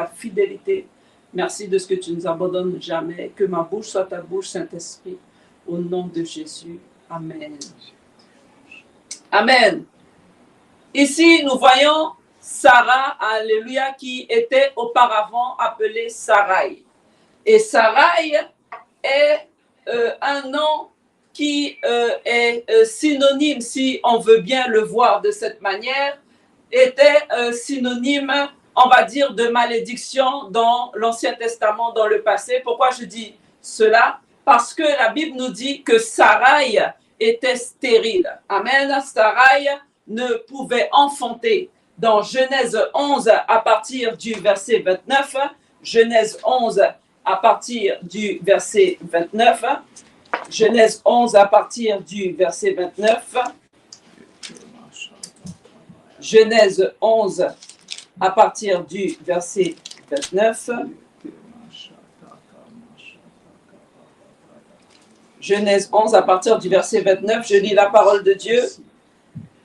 fidélité. Merci de ce que tu ne nous abandonnes jamais. Que ma bouche soit ta bouche, Saint-Esprit. Au nom de Jésus. Amen. Amen. Ici, nous voyons Sarah, alléluia, qui était auparavant appelée Sarai. Et Sarai est un nom qui est synonyme, si on veut bien le voir de cette manière, était synonyme, on va dire, de malédiction dans l'Ancien Testament, dans le passé. Pourquoi je dis cela? Parce que la Bible nous dit que Sarai était stérile. Amen. Sarai ne pouvait enfanter. Dans Genèse 11, à partir du verset 29, Genèse 11, à partir du verset 29, Genèse 11, à partir du verset 29, Genèse 11, à partir du verset 29, Genèse 11, à partir du verset 29, je lis la parole de Dieu.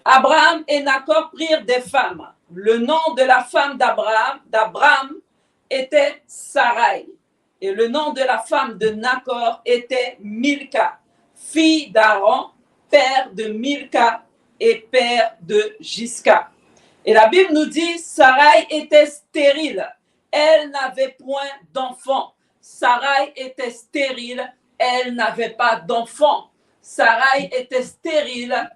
Abraham et Nacor prirent des femmes. Le nom de la femme d'Abraham était Sarai. Et le nom de la femme de Nacor était Milca, fille d'Aaron, père de Milca et père de Gisca. Et la Bible nous dit, Sarai était stérile. Elle n'avait point d'enfant. Sarai était stérile. Elle n'avait pas d'enfant. Sarai était stérile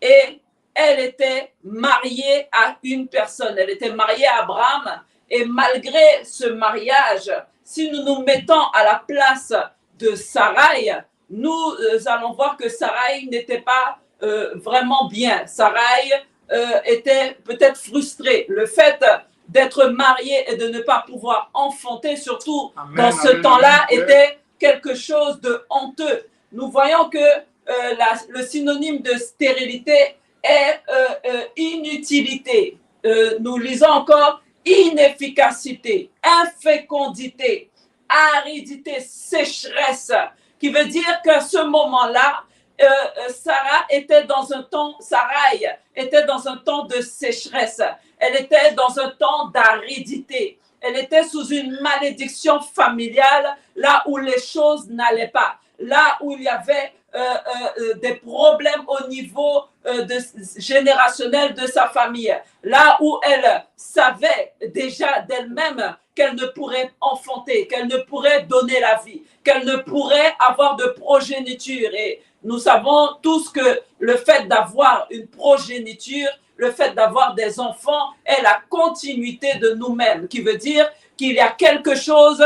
et elle était mariée à une personne. Elle était mariée à Abraham. Et malgré ce mariage, si nous nous mettons à la place de Sarai, nous allons voir que Sarai n'était pas vraiment bien. Sarai était peut-être frustrée. Le fait d'être mariée et de ne pas pouvoir enfanter, surtout dans ce temps-là, était quelque chose de honteux. Nous voyons que le synonyme de stérilité est inutilité. Nous lisons encore inefficacité, infécondité, aridité, sécheresse, qui veut dire qu'à ce moment-là, Sarai était dans un temps de sécheresse. Elle était dans un temps d'aridité. Elle était sous une malédiction familiale, là où les choses n'allaient pas, là où il y avait des problèmes au niveau générationnel de sa famille, là où elle savait déjà d'elle-même qu'elle ne pourrait enfanter, qu'elle ne pourrait donner la vie, qu'elle ne pourrait avoir de progéniture. Et nous savons tous que le fait d'avoir une progéniture, le fait d'avoir des enfants est la continuité de nous-mêmes, qui veut dire qu'il y a quelque chose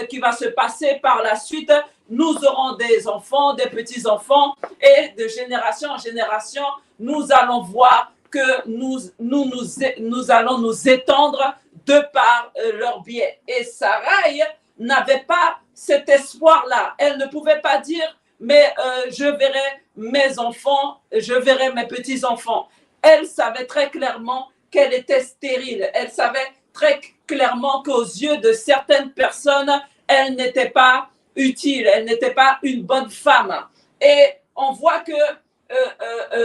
qui va se passer par la suite. Nous aurons des enfants, des petits-enfants, et de génération en génération, nous allons voir que nous allons nous étendre de par leur biais. Et Sarai n'avait pas cet espoir-là. Elle ne pouvait pas dire, mais je verrai mes enfants, je verrai mes petits-enfants. Elle savait très clairement qu'elle était stérile. Elle savait très clairement qu'aux yeux de certaines personnes, elle n'était pas utile, elle n'était pas une bonne femme. Et on voit que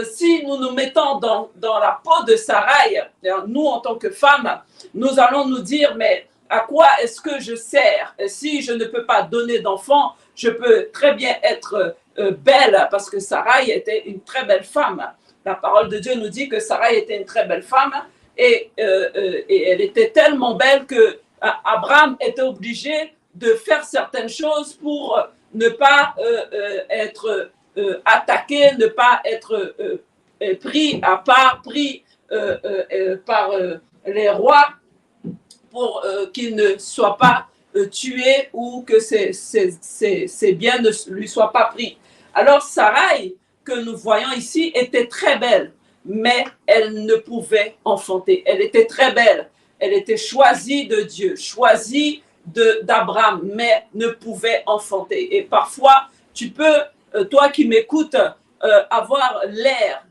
si nous nous mettons dans la peau de Sarai, nous en tant que femmes, nous allons nous dire, mais à quoi est-ce que je sers? Si je ne peux pas donner d'enfants, je peux très bien être belle, parce que Sarai était une très belle femme. La parole de Dieu nous dit que Sarai était une très belle femme, et elle était tellement belle que Abraham était obligé de faire certaines choses pour ne pas être attaqué, ne pas être pris à part, pris par les rois, pour qu'il ne soit pas tué ou que ses biens ne lui soient pas pris. Alors Sarai, que nous voyons ici, était très belle, mais elle ne pouvait enfanter. Elle était très belle, elle était choisie de Dieu, choisie d'Abraham, mais ne pouvait enfanter. Et parfois, tu peux, toi qui m'écoutes, avoir l'air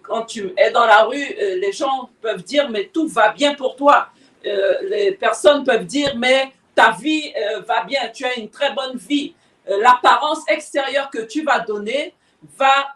quand tu es dans la rue, les gens peuvent dire, mais tout va bien pour toi. Les personnes peuvent dire, mais ta vie va bien, tu as une très bonne vie. L'apparence extérieure que tu vas donner va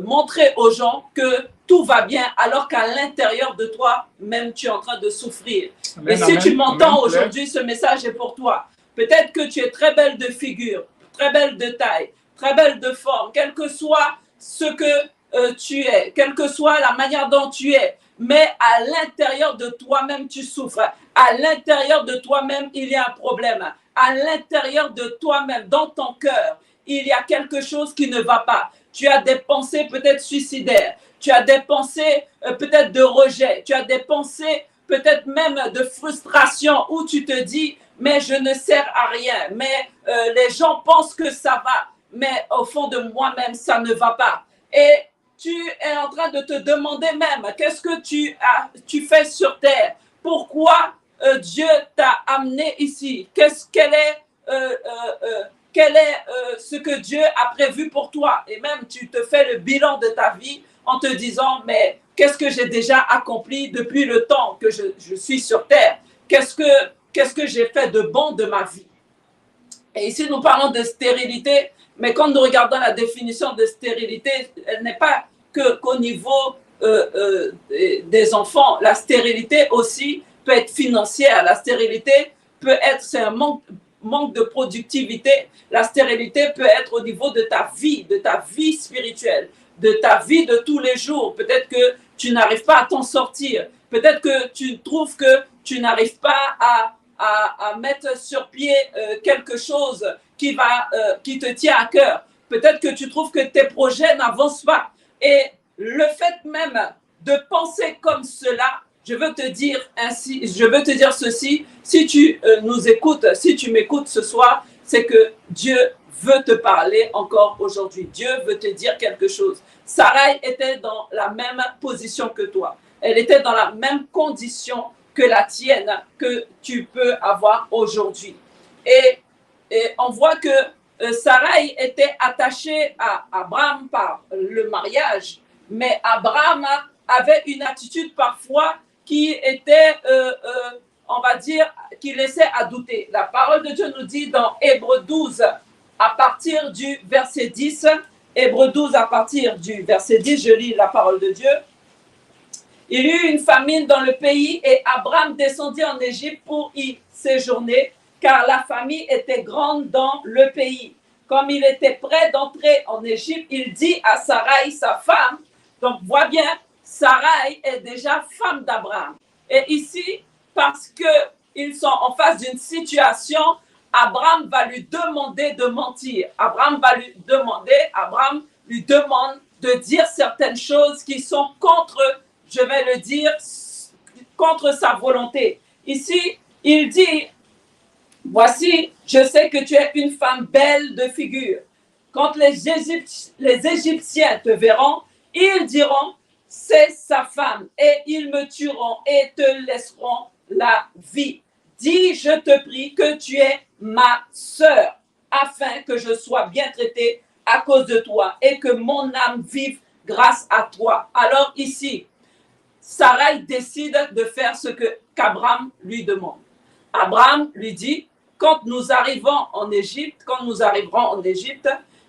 montrer aux gens que tout va bien, alors qu'à l'intérieur de toi, même tu es en train de souffrir. Amen, Et si amen, tu m'entends amen. aujourd'hui, ce message est pour toi. Peut-être que tu es très belle de figure, très belle de taille, très belle de forme, quel que soit ce que tu es, quelle que soit la manière dont tu es, mais à l'intérieur de toi-même, tu souffres. À l'intérieur de toi-même, il y a un problème. À l'intérieur de toi-même, dans ton cœur, il y a quelque chose qui ne va pas. Tu as des pensées peut-être suicidaires. Tu as des pensées peut-être de rejet. Tu as des pensées peut-être même de frustration où tu te dis, mais je ne sers à rien. Mais les gens pensent que ça va. Mais au fond de moi-même, ça ne va pas. Et tu es en train de te demander même, qu'est-ce que tu fais sur terre? Pourquoi Dieu t'a amené ici? Quel est ce que Dieu a prévu pour toi? Et même tu te fais le bilan de ta vie en te disant, mais qu'est-ce que j'ai déjà accompli depuis le temps que je suis sur terre? Qu'est-ce que j'ai fait de bon de ma vie? Et ici, nous parlons de stérilité, mais quand nous regardons la définition de stérilité, elle n'est pas qu'au niveau des enfants. La stérilité aussi peut être financière. La stérilité peut être, c'est un manque de productivité. La stérilité peut être au niveau de ta vie spirituelle, de ta vie de tous les jours. Peut-être que tu n'arrives pas à t'en sortir. Peut-être que tu trouves que tu n'arrives pas à mettre sur pied quelque chose qui te tient à cœur. Peut-être que tu trouves que tes projets n'avancent pas. Et le fait même de penser comme cela, je veux te dire ceci, si tu nous écoutes, si tu m'écoutes ce soir, c'est que Dieu veut te parler encore aujourd'hui. Dieu veut te dire quelque chose. Sarai était dans la même position que toi. Elle était dans la même condition que la tienne, que tu peux avoir aujourd'hui. Et on voit que Sarai était attachée à Abraham par le mariage, mais Abraham avait une attitude parfois qui était, on va dire, qui laissait à douter. La parole de Dieu nous dit dans Hébreux 12, à partir du verset 10, Hébreux 12 à partir du verset 10, je lis la parole de Dieu. Il y eut une famine dans le pays et Abraham descendit en Égypte pour y séjourner, car la famine était grande dans le pays. Comme il était prêt d'entrer en Égypte, il dit à Sarai, sa femme, donc vois bien, Sarai est déjà femme d'Abraham. Et ici, parce qu'ils sont en face d'une situation, Abraham va lui demander de mentir. Abraham lui demande de dire certaines choses qui sont contre, je vais le dire, contre sa volonté. Ici, il dit, voici, je sais que tu es une femme belle de figure. Quand les Égyptiens te verront, ils diront, c'est sa femme, et ils me tueront et te laisseront la vie. Dis, je te prie, que tu es ma sœur, afin que je sois bien traitée à cause de toi et que mon âme vive grâce à toi. Alors ici, Sarai décide de faire ce qu'Abraham lui demande. Abraham lui dit, quand nous arriverons en Égypte,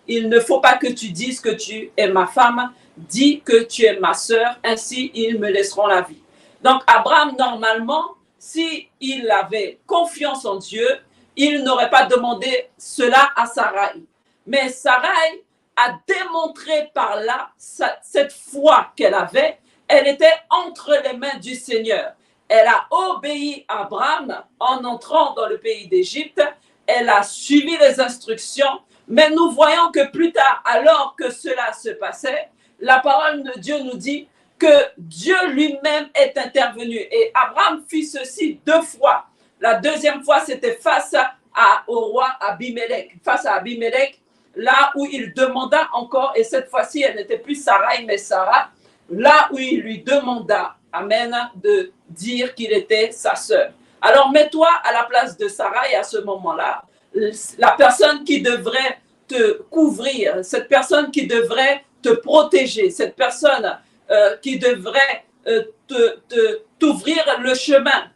il ne faut pas que tu dises que tu es ma femme, dis que tu es ma sœur, ainsi ils me laisseront la vie. Donc Abraham, normalement, s'il avait confiance en Dieu, il n'aurait pas demandé cela à Sarai. Mais Sarai a démontré par là cette foi qu'elle avait. Elle était entre les mains du Seigneur. Elle a obéi à Abraham en entrant dans le pays d'Égypte. Elle a suivi les instructions. Mais nous voyons que plus tard, alors que cela se passait, la parole de Dieu nous dit que Dieu lui-même est intervenu. Et Abraham fit ceci 2 fois. La deuxième fois, c'était face au roi Abimelech. Face à Abimelech, là où il demanda encore, et cette fois-ci, elle n'était plus Sarai, mais Sarah, là où il lui demanda, amen, de dire qu'il était sa sœur. Alors, mets-toi à la place de Sarai à ce moment-là. La personne qui devrait te couvrir, cette personne qui devrait te protéger, cette personne qui devrait t'ouvrir le chemin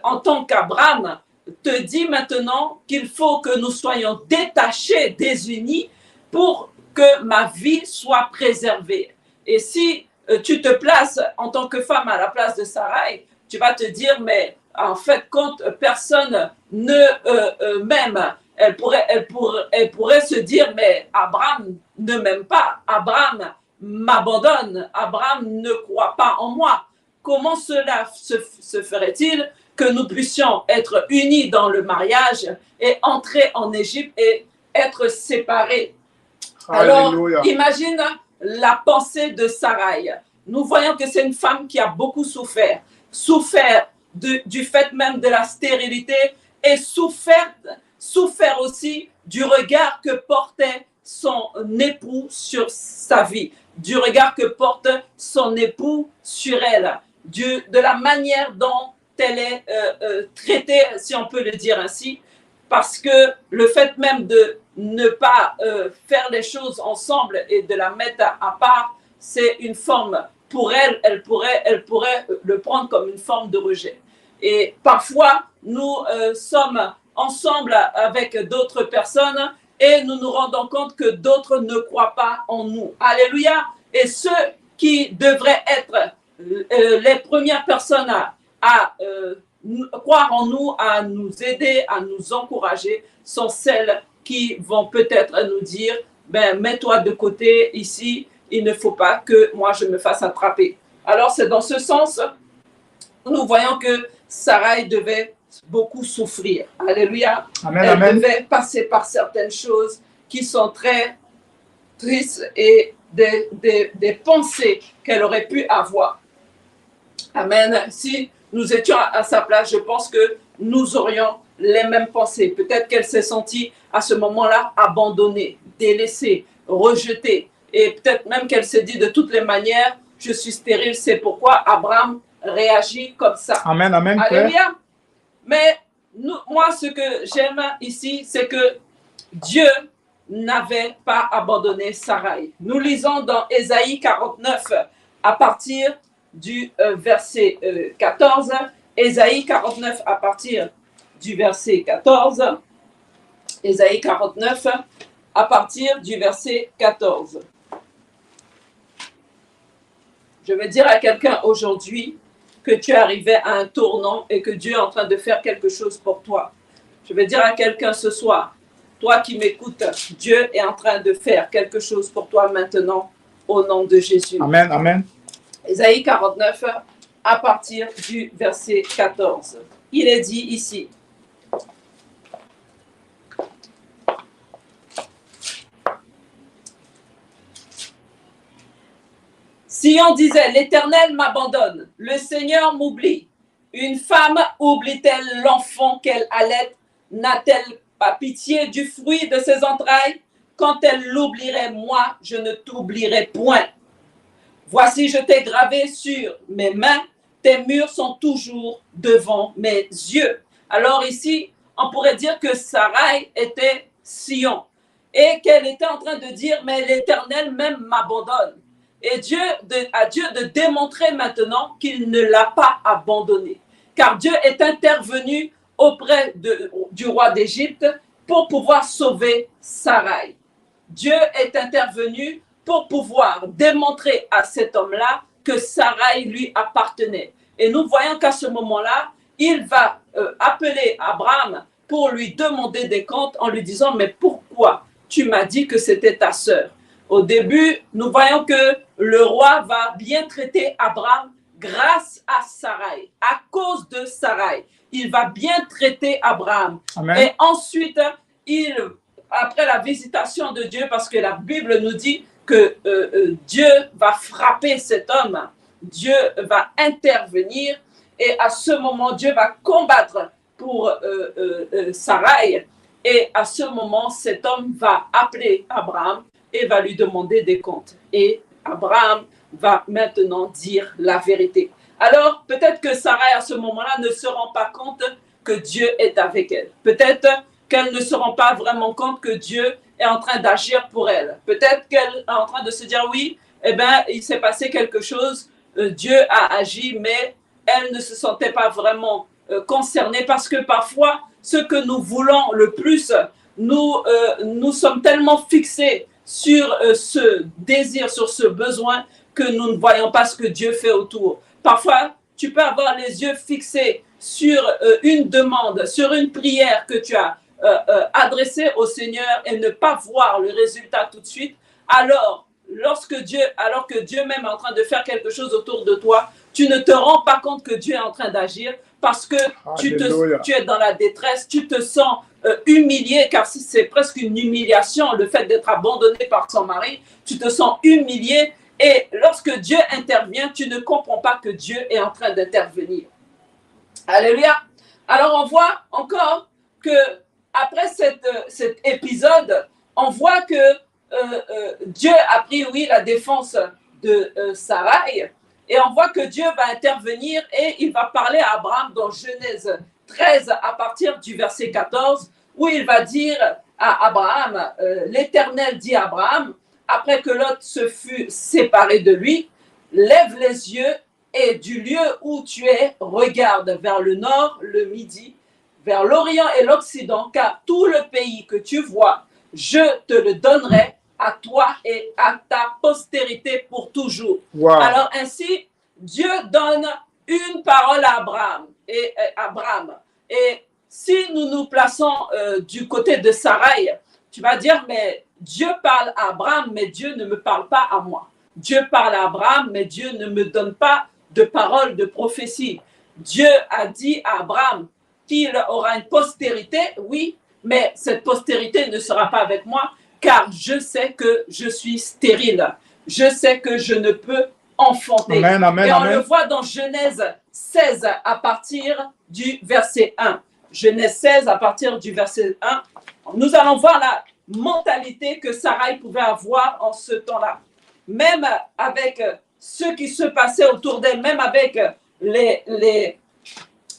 en tant qu'Abraham, te dit maintenant qu'il faut que nous soyons détachés, désunis pour que ma vie soit préservée. Et si tu te places en tant que femme à la place de Sarai, tu vas te dire, mais en fait, quand personne ne m'aime, elle pourrait se dire, mais Abraham ne m'aime pas, Abraham m'abandonne, Abraham ne croit pas en moi. Comment cela se ferait-il que nous puissions être unis dans le mariage et entrer en Égypte et être séparés? Alors, imagine la pensée de Sarai. Nous voyons que c'est une femme qui a beaucoup souffert du fait même de la stérilité et souffert aussi du regard que portait son époux sur sa vie, du regard que porte son époux sur elle, de la manière dont elle est traitée, si on peut le dire ainsi, parce que le fait même de ne pas faire les choses ensemble et de la mettre à part, c'est une forme, pour elle, elle pourrait le prendre comme une forme de rejet. Et parfois, nous sommes ensemble avec d'autres personnes et nous nous rendons compte que d'autres ne croient pas en nous. Alléluia. Et ceux qui devraient être les premières personnes à croire en nous, à nous aider, à nous encourager, sont celles qui vont peut-être nous dire, ben, mets-toi de côté ici, il ne faut pas que moi je me fasse attraper. Alors c'est dans ce sens, nous voyons que Sarai devait beaucoup souffrir. Alléluia. Amen, Elle amen. devait passer par certaines choses qui sont très tristes et des pensées qu'elle aurait pu avoir. Amen. Si nous étions à sa place, je pense que nous aurions les mêmes pensées. Peut-être qu'elle s'est sentie à ce moment-là abandonnée, délaissée, rejetée. Et peut-être même qu'elle s'est dit de toutes les manières, je suis stérile, c'est pourquoi Abraham réagit comme ça. Amen, amen. Alléluia. Mais moi, ce que j'aime ici, c'est que Dieu n'avait pas abandonné Sarai. Nous lisons dans Ésaïe 49 à partir du verset 14. Ésaïe 49 à partir du verset 14. Ésaïe 49 à partir du verset 14. Je veux dire à quelqu'un aujourd'hui que tu es arrivé à un tournant et que Dieu est en train de faire quelque chose pour toi. Je veux dire à quelqu'un ce soir, toi qui m'écoutes, Dieu est en train de faire quelque chose pour toi maintenant au nom de Jésus. Amen, amen. Ésaïe 49 à partir du verset 14. Il est dit ici. Si on disait, l'Éternel m'abandonne, le Seigneur m'oublie, une femme oublie-t-elle l'enfant qu'elle allait? N'a-t-elle pas pitié du fruit de ses entrailles? Quand elle l'oublierait, moi, je ne t'oublierai point. Voici, je t'ai gravé sur mes mains, tes murs sont toujours devant mes yeux. Alors ici, on pourrait dire que Sarai était Sion et qu'elle était en train de dire, mais l'Éternel même m'abandonne. Et à Dieu de démontrer maintenant qu'il ne l'a pas abandonné. Car Dieu est intervenu auprès du roi d'Égypte pour pouvoir sauver Sarai. Dieu est intervenu pour pouvoir démontrer à cet homme-là que Sarai lui appartenait. Et nous voyons qu'à ce moment-là, il va appeler Abraham pour lui demander des comptes en lui disant, mais pourquoi tu m'as dit que c'était ta sœur? Au début, nous voyons que le roi va bien traiter Abraham grâce à Sarai, à cause de Sarai. Il va bien traiter Abraham. Amen. Et ensuite, après la visitation de Dieu, parce que la Bible nous dit que Dieu va frapper cet homme, Dieu va intervenir et à ce moment, Dieu va combattre pour Sarai. Et à ce moment, cet homme va appeler Abraham et va lui demander des comptes. Et Abraham va maintenant dire la vérité. Alors, peut-être que Sarai, à ce moment-là, ne se rend pas compte que Dieu est avec elle. Peut-être qu'elle ne se rend pas vraiment compte que Dieu est en train d'agir pour elle. Peut-être qu'elle est en train de se dire, oui, eh bien, il s'est passé quelque chose, Dieu a agi, mais elle ne se sentait pas vraiment concernée parce que parfois, ce que nous voulons le plus, nous sommes tellement fixés sur ce désir, sur ce besoin, que nous ne voyons pas ce que Dieu fait autour. Parfois, tu peux avoir les yeux fixés sur une demande, sur une prière que tu as adressée au Seigneur et ne pas voir le résultat tout de suite. Alors que Dieu même est en train de faire quelque chose autour de toi, tu ne te rends pas compte que Dieu est en train d'agir parce que tu es dans la détresse, tu te sens humilié, car c'est presque une humiliation, le fait d'être abandonné par son mari, tu te sens humilié, et lorsque Dieu intervient, tu ne comprends pas que Dieu est en train d'intervenir. Alléluia. Alors on voit encore que après cet épisode, on voit que Dieu a pris, oui, la défense de Sarai, et on voit que Dieu va intervenir et il va parler à Abraham dans Genèse 13 à partir du verset 14, où il va dire à Abraham, l'Éternel dit à Abraham, après que Lot se fut séparé de lui, lève les yeux et du lieu où tu es, regarde vers le nord, le midi, vers l'Orient et l'Occident, car tout le pays que tu vois, je te le donnerai à toi et à ta postérité pour toujours. Wow. Alors ainsi, Dieu donne une parole à Abraham. Et si nous nous plaçons du côté de Sarai, tu vas dire, mais Dieu parle à Abraham, mais Dieu ne me parle pas à moi. Dieu parle à Abraham, mais Dieu ne me donne pas de parole, de prophétie. Dieu a dit à Abraham qu'il aura une postérité, oui, mais cette postérité ne sera pas avec moi, car je sais que je suis stérile. Je sais que je ne peux enfanter. Amen, amen, et on amen. le voit dans Genèse 16 à partir du verset 1. Genèse 16 à partir du verset 1. Nous allons voir la mentalité que Sarai pouvait avoir en ce temps-là. Même avec ce qui se passait autour d'elle, même avec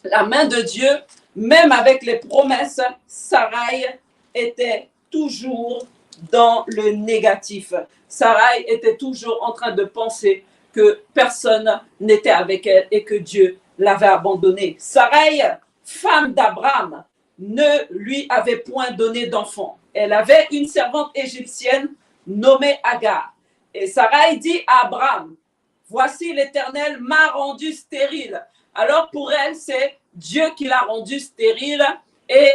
la main de Dieu, même avec les promesses, Sarai était toujours dans le négatif. Sarai était toujours en train de penser que personne n'était avec elle et que Dieu l'avait abandonnée. Sarai, femme d'Abraham, ne lui avait point donné d'enfant. Elle avait une servante égyptienne nommée Agar. Et Sarai dit à Abraham, voici l'Éternel m'a rendu stérile. Alors pour elle, c'est Dieu qui l'a rendu stérile et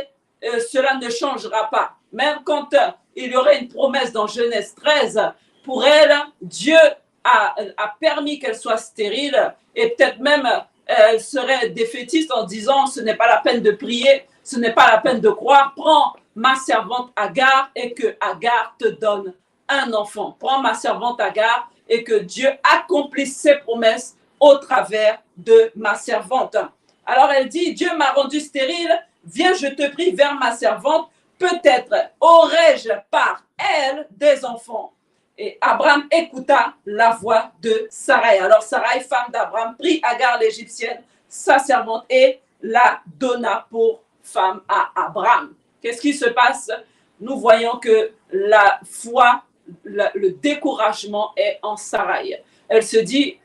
cela ne changera pas. Même quand il y aurait une promesse dans Genèse 13, pour elle, Dieu a permis qu'elle soit stérile et peut-être même elle serait défaitiste en disant ce n'est pas la peine de prier, ce n'est pas la peine de croire, prends ma servante Agar et que Agar te donne un enfant. Prends ma servante Agar et que Dieu accomplisse ses promesses au travers de ma servante. Alors elle dit, Dieu m'a rendu stérile, viens je te prie vers ma servante, peut-être aurais-je par elle des enfants. Et Abraham écouta la voix de Sarai. Alors Sarai, femme d'Abraham, prit Agar l'égyptienne, sa servante, et la donna pour femme à Abraham. Qu'est-ce qui se passe? Nous voyons que la foi, le découragement est en Sarai. Elle se dit,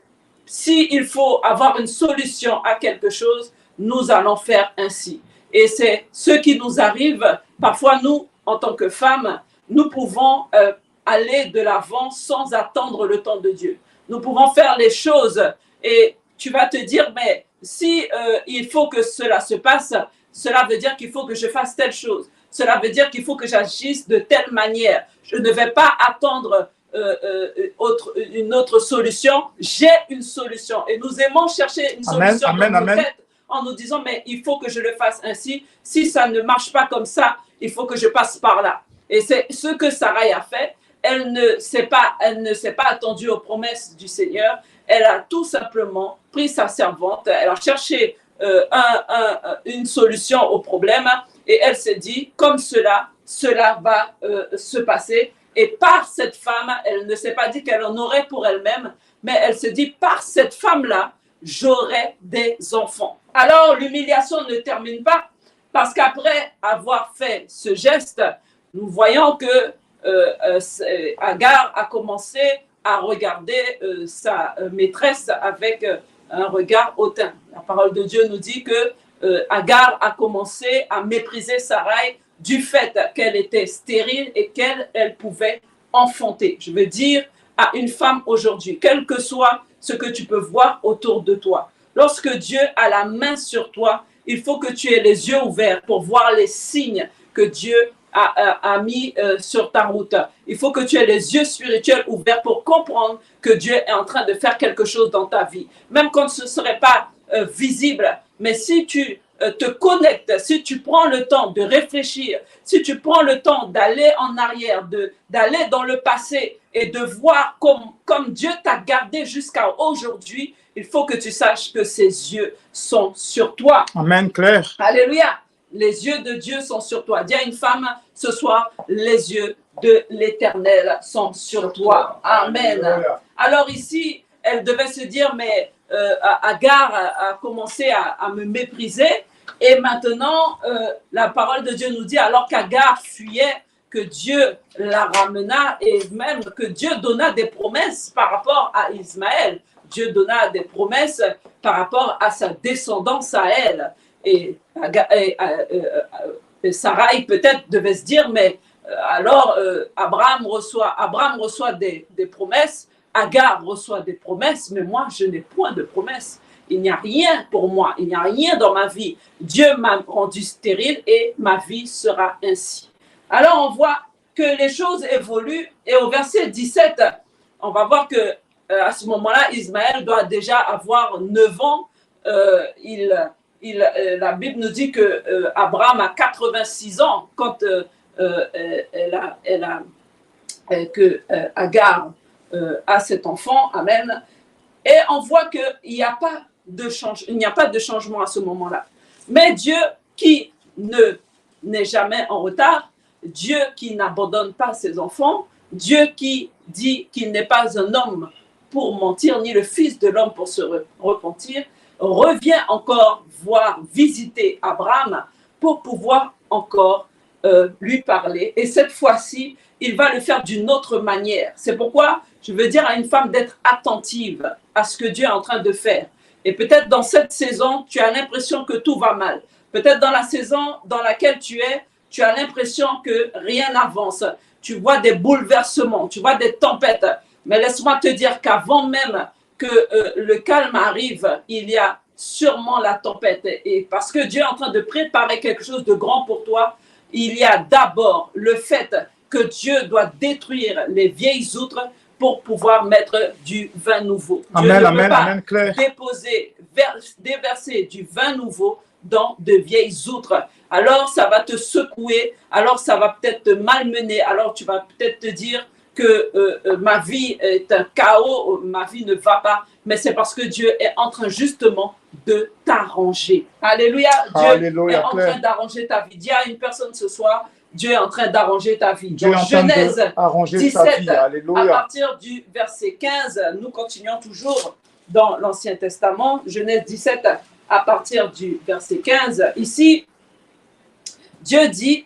s'il faut avoir une solution à quelque chose, nous allons faire ainsi. Et c'est ce qui nous arrive. Parfois, nous, en tant que femmes, nous pouvons aller de l'avant sans attendre le temps de Dieu. Nous pouvons faire les choses et tu vas te dire, mais si il faut que cela se passe, cela veut dire qu'il faut que je fasse telle chose. Cela veut dire qu'il faut que j'agisse de telle manière. Je ne vais pas attendre une autre solution. J'ai une solution. Et nous aimons chercher une solution dans nos têtes en nous disant, mais il faut que je le fasse ainsi. Si ça ne marche pas comme ça, il faut que je passe par là. Et c'est ce que Sarai a fait. Elle ne s'est pas attendue aux promesses du Seigneur. Elle a tout simplement pris sa servante. Elle a cherché une solution au problème. Et elle s'est dit, comme cela va se passer. Et par cette femme, elle ne s'est pas dit qu'elle en aurait pour elle-même, mais elle se dit, par cette femme-là, j'aurai des enfants. Alors, l'humiliation ne termine pas, parce qu'après avoir fait ce geste, nous voyons que Agar a commencé à regarder sa maîtresse avec un regard hautain. La parole de Dieu nous dit que Agar a commencé à mépriser Sarai du fait qu'elle était stérile et qu'elle pouvait enfanter. Je veux dire à une femme aujourd'hui, quel que soit ce que tu peux voir autour de toi. Lorsque Dieu a la main sur toi, il faut que tu aies les yeux ouverts pour voir les signes que Dieu a mis sur ta route. Il faut que tu aies les yeux spirituels ouverts pour comprendre que Dieu est en train de faire quelque chose dans ta vie. Même quand ce ne serait pas visible, mais si tu te connectes, si tu prends le temps de réfléchir, si tu prends le temps d'aller en arrière, d'aller dans le passé et de voir comme Dieu t'a gardé jusqu'à aujourd'hui, il faut que tu saches que ses yeux sont sur toi. Amen, Claire. Alléluia. Les yeux de Dieu sont sur toi. Dis à une femme ce soir, les yeux de l'Éternel sont sur toi. Amen. Alors ici, elle devait se dire, mais Agar a commencé à me mépriser. Et maintenant, la parole de Dieu nous dit, alors qu'Agar fuyait, que Dieu la ramena et même que Dieu donna des promesses par rapport à Ismaël. Dieu donna des promesses par rapport à sa descendance à elle. Et Sarai peut-être devait se dire, mais alors Abraham reçoit des promesses, Agar reçoit des promesses, mais moi je n'ai point de promesses. Il n'y a rien pour moi, il n'y a rien dans ma vie. Dieu m'a rendu stérile et ma vie sera ainsi. Alors on voit que les choses évoluent et au verset 17, on va voir que à ce moment-là, Ismaël doit déjà avoir 9 ans. La Bible nous dit que Abraham a 86 ans quand Agar a cet enfant. Amen. Et on voit qu'il n'y a pas de changement à ce moment-là. Mais Dieu qui n'est jamais en retard, Dieu qui n'abandonne pas ses enfants, Dieu qui dit qu'il n'est pas un homme pour mentir, ni le fils de l'homme pour se repentir, revient encore visiter Abraham pour pouvoir encore lui parler. Et cette fois-ci, il va le faire d'une autre manière. C'est pourquoi je veux dire à une femme d'être attentive à ce que Dieu est en train de faire. Et peut-être dans cette saison, tu as l'impression que tout va mal. Peut-être dans la saison dans laquelle tu as l'impression que rien n'avance. Tu vois des bouleversements, tu vois des tempêtes. Mais laisse-moi te dire qu'avant même que le calme arrive, il y a sûrement la tempête. Et parce que Dieu est en train de préparer quelque chose de grand pour toi, il y a d'abord le fait que Dieu doit détruire les vieilles outres pour pouvoir mettre du vin nouveau. Dieu ne peut pas déverser du vin nouveau dans de vieilles outres. Alors ça va te secouer, alors ça va peut-être te malmener, alors tu vas peut-être te dire que ma vie est un chaos, ma vie ne va pas, mais c'est parce que Dieu est en train justement de t'arranger. Alléluia. Dieu est en train d'arranger ta vie. Dis à une personne ce soir, Dieu est en train d'arranger ta vie. Dieu est en train d'arranger 17, ta vie. Alléluia. À partir du verset 15, nous continuons toujours dans l'Ancien Testament. Genèse 17, à partir du verset 15. Ici, Dieu dit,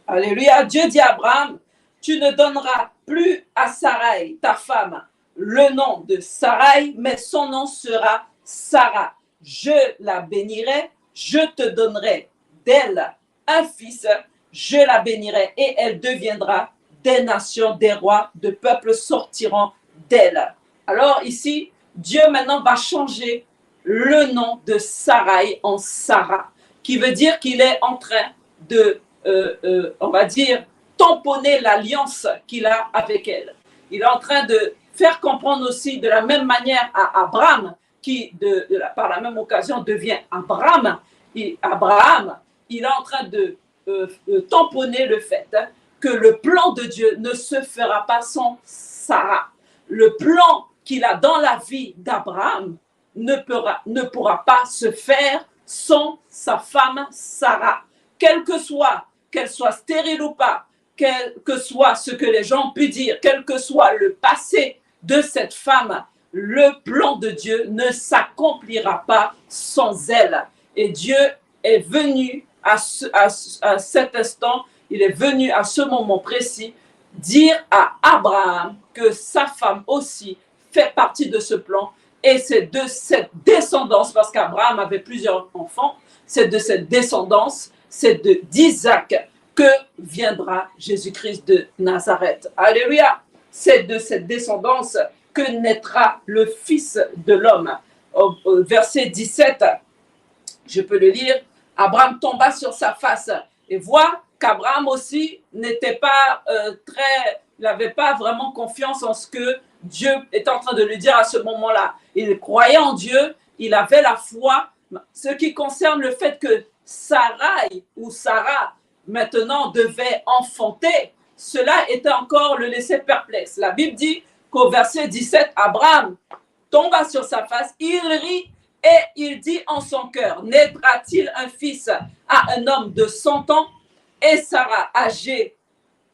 alléluia, Dieu dit à Abraham, tu ne donneras plus à Sarai, ta femme, le nom de Sarai, mais son nom sera Sarah. Je la bénirai, je te donnerai d'elle un fils, je la bénirai et elle deviendra des nations, des rois, de peuples sortiront d'elle. Alors ici, Dieu maintenant va changer le nom de Sarai en Sarah, qui veut dire qu'il est en train de, on va dire, tamponner l'alliance qu'il a avec elle. Il est en train de faire comprendre aussi de la même manière à Abraham, qui par la même occasion devient Abraham. Abraham, il est en train de tamponner le fait que le plan de Dieu ne se fera pas sans Sarah. Le plan qu'il a dans la vie d'Abraham ne pourra pas se faire sans sa femme Sarah. Quel que soit, qu'elle soit stérile ou pas, quel que soit ce que les gens puissent dire, quel que soit le passé de cette femme, le plan de Dieu ne s'accomplira pas sans elle. Et Dieu est venu à cet instant, il est venu à ce moment précis dire à Abraham que sa femme aussi fait partie de ce plan. Et c'est de cette descendance, parce qu'Abraham avait plusieurs enfants, c'est de cette descendance, c'est d'Isaac que viendra Jésus-Christ de Nazareth. Alléluia. c'est de cette descendance que naîtra le Fils de l'homme. Au verset 17, je peux le lire, Abraham tomba sur sa face et voit qu'Abraham aussi n'était pas il n'avait pas vraiment confiance en ce que Dieu était en train de lui dire à ce moment-là. Il croyait en Dieu, il avait la foi. Ce qui concerne le fait que Sarai ou Sarah maintenant devait enfanter, cela était encore le laisser perplexe. La Bible dit qu'au verset 17, Abraham tomba sur sa face, il rit et il dit en son cœur, naîtra-t-il un fils à un homme de 100 ans et Sarah, âgée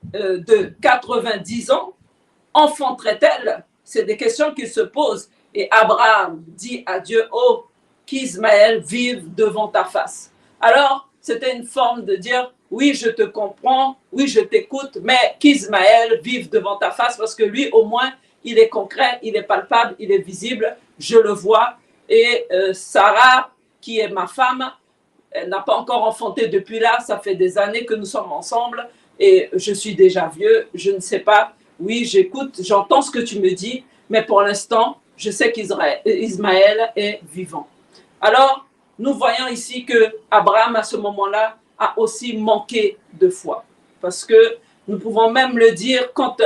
de 90 ans, enfanterait-elle? C'est des questions qui se posent. Et Abraham dit à Dieu, oh, qu'Ismaël vive devant ta face. Alors, c'était une forme de dire, oui, je te comprends, oui, je t'écoute, mais qu'Ismaël vive devant ta face parce que lui, au moins, il est concret, il est palpable, il est visible, je le vois. Et Sarah, qui est ma femme, elle n'a pas encore enfanté depuis là, ça fait des années que nous sommes ensemble et je suis déjà vieux, je ne sais pas. Oui, j'écoute, j'entends ce que tu me dis, mais pour l'instant, je sais qu'Ismaël est vivant. Alors, nous voyons ici que Abraham, à ce moment-là, a aussi manqué de foi. Parce que nous pouvons même le dire quand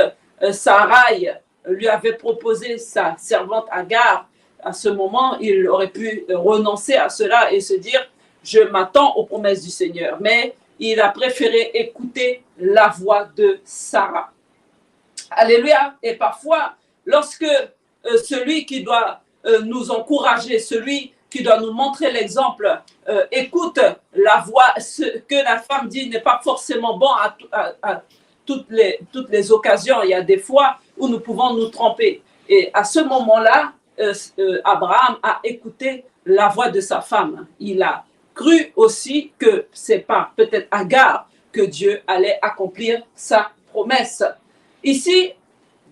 Sarai lui avait proposé sa servante Agar, à ce moment, il aurait pu renoncer à cela et se dire, je m'attends aux promesses du Seigneur. Mais il a préféré écouter la voix de Sarah. Alléluia. Et parfois, lorsque celui qui doit nous encourager, celui qui doit nous montrer l'exemple, écoute la voix, ce que la femme dit n'est pas forcément bon à toutes les occasions. Il y a des fois où nous pouvons nous tromper. Et à ce moment-là, Abraham a écouté la voix de sa femme. Il a cru aussi que c'est par peut-être Agar que Dieu allait accomplir sa promesse. Ici,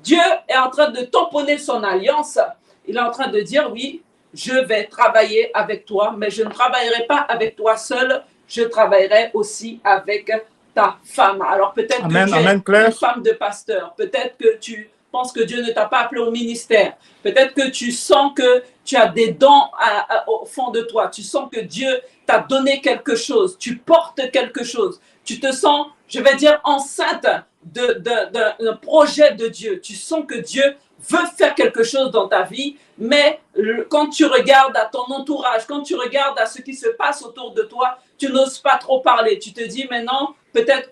Dieu est en train de tamponner son alliance. Il est en train de dire, oui, je vais travailler avec toi, mais je ne travaillerai pas avec toi seul, je travaillerai aussi avec ta femme. Alors peut-être que tu es une femme de pasteur, peut-être que tu penses que Dieu ne t'a pas appelé au ministère, peut-être que tu sens que tu as des dons au fond de toi, tu sens que Dieu t'a donné quelque chose, tu portes quelque chose, tu te sens, je vais dire, enceinte d'un projet de Dieu, tu sens que Dieu veut faire quelque chose dans ta vie, mais quand tu regardes à ton entourage, quand tu regardes à ce qui se passe autour de toi, tu n'oses pas trop parler. Tu te dis, mais non, peut-être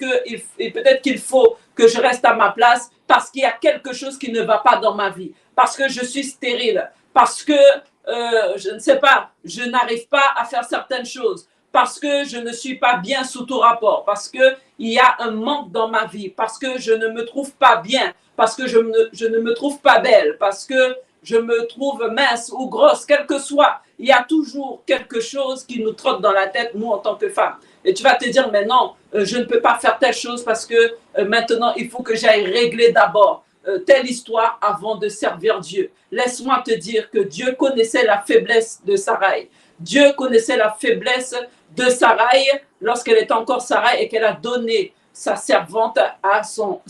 qu'il faut que je reste à ma place parce qu'il y a quelque chose qui ne va pas dans ma vie, parce que je suis stérile, parce que, je ne sais pas, je n'arrive pas à faire certaines choses, parce que je ne suis pas bien sous tout rapport, parce qu'il y a un manque dans ma vie, parce que je ne me trouve pas bien, parce que je ne me trouve pas belle, parce que je me trouve mince ou grosse, quel que soit, il y a toujours quelque chose qui nous trotte dans la tête, nous, en tant que femmes. Et tu vas te dire, mais non, je ne peux pas faire telle chose parce que maintenant, il faut que j'aille régler d'abord telle histoire avant de servir Dieu. Laisse-moi te dire que Dieu connaissait la faiblesse de Sarai. Dieu connaissait la faiblesse de Sarai lorsqu'elle était encore Sarai et qu'elle a donné sa servante à son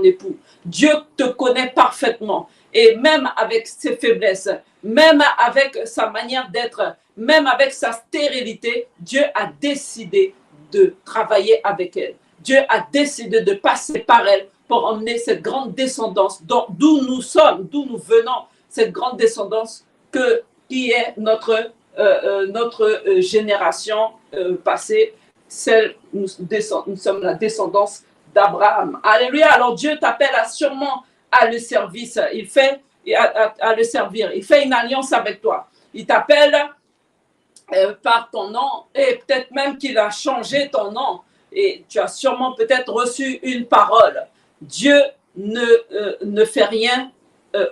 époux. Dieu te connaît parfaitement. Et même avec ses faiblesses, même avec sa manière d'être, même avec sa stérilité, Dieu a décidé de travailler avec elle. Dieu a décidé de passer par elle pour emmener cette grande descendance d'où nous sommes, d'où nous venons, cette grande descendance qui est notre génération passée. Nous sommes la descendance d'Abraham. Alléluia. Alors Dieu t'appelle sûrement à le service. À le servir. Il fait une alliance avec toi. Il t'appelle par ton nom et peut-être même qu'il a changé ton nom et tu as sûrement peut-être reçu une parole. Dieu ne fait rien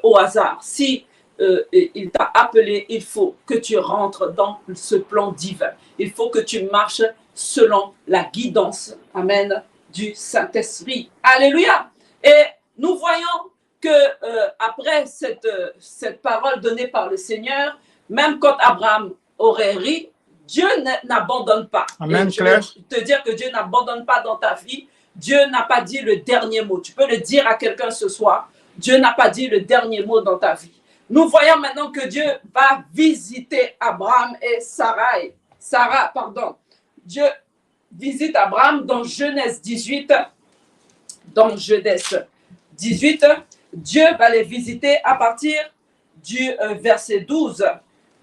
au hasard. Si il t'a appelé, il faut que tu rentres dans ce plan divin. Il faut que tu marches selon la guidance, amen, du Saint-Esprit. Alléluia. Et nous voyons que après cette parole donnée par le Seigneur, même quand Abraham aurait ri, Dieu n'abandonne pas. Amen, et je vais te dire que Dieu n'abandonne pas dans ta vie. Dieu n'a pas dit le dernier mot. Tu peux le dire à quelqu'un ce soir. Dieu n'a pas dit le dernier mot dans ta vie. Nous voyons maintenant que Dieu va visiter Abraham et Sarah. Dieu visite Abraham dans Genèse 18. Dans Genèse 18, Dieu va les visiter à partir du verset 12.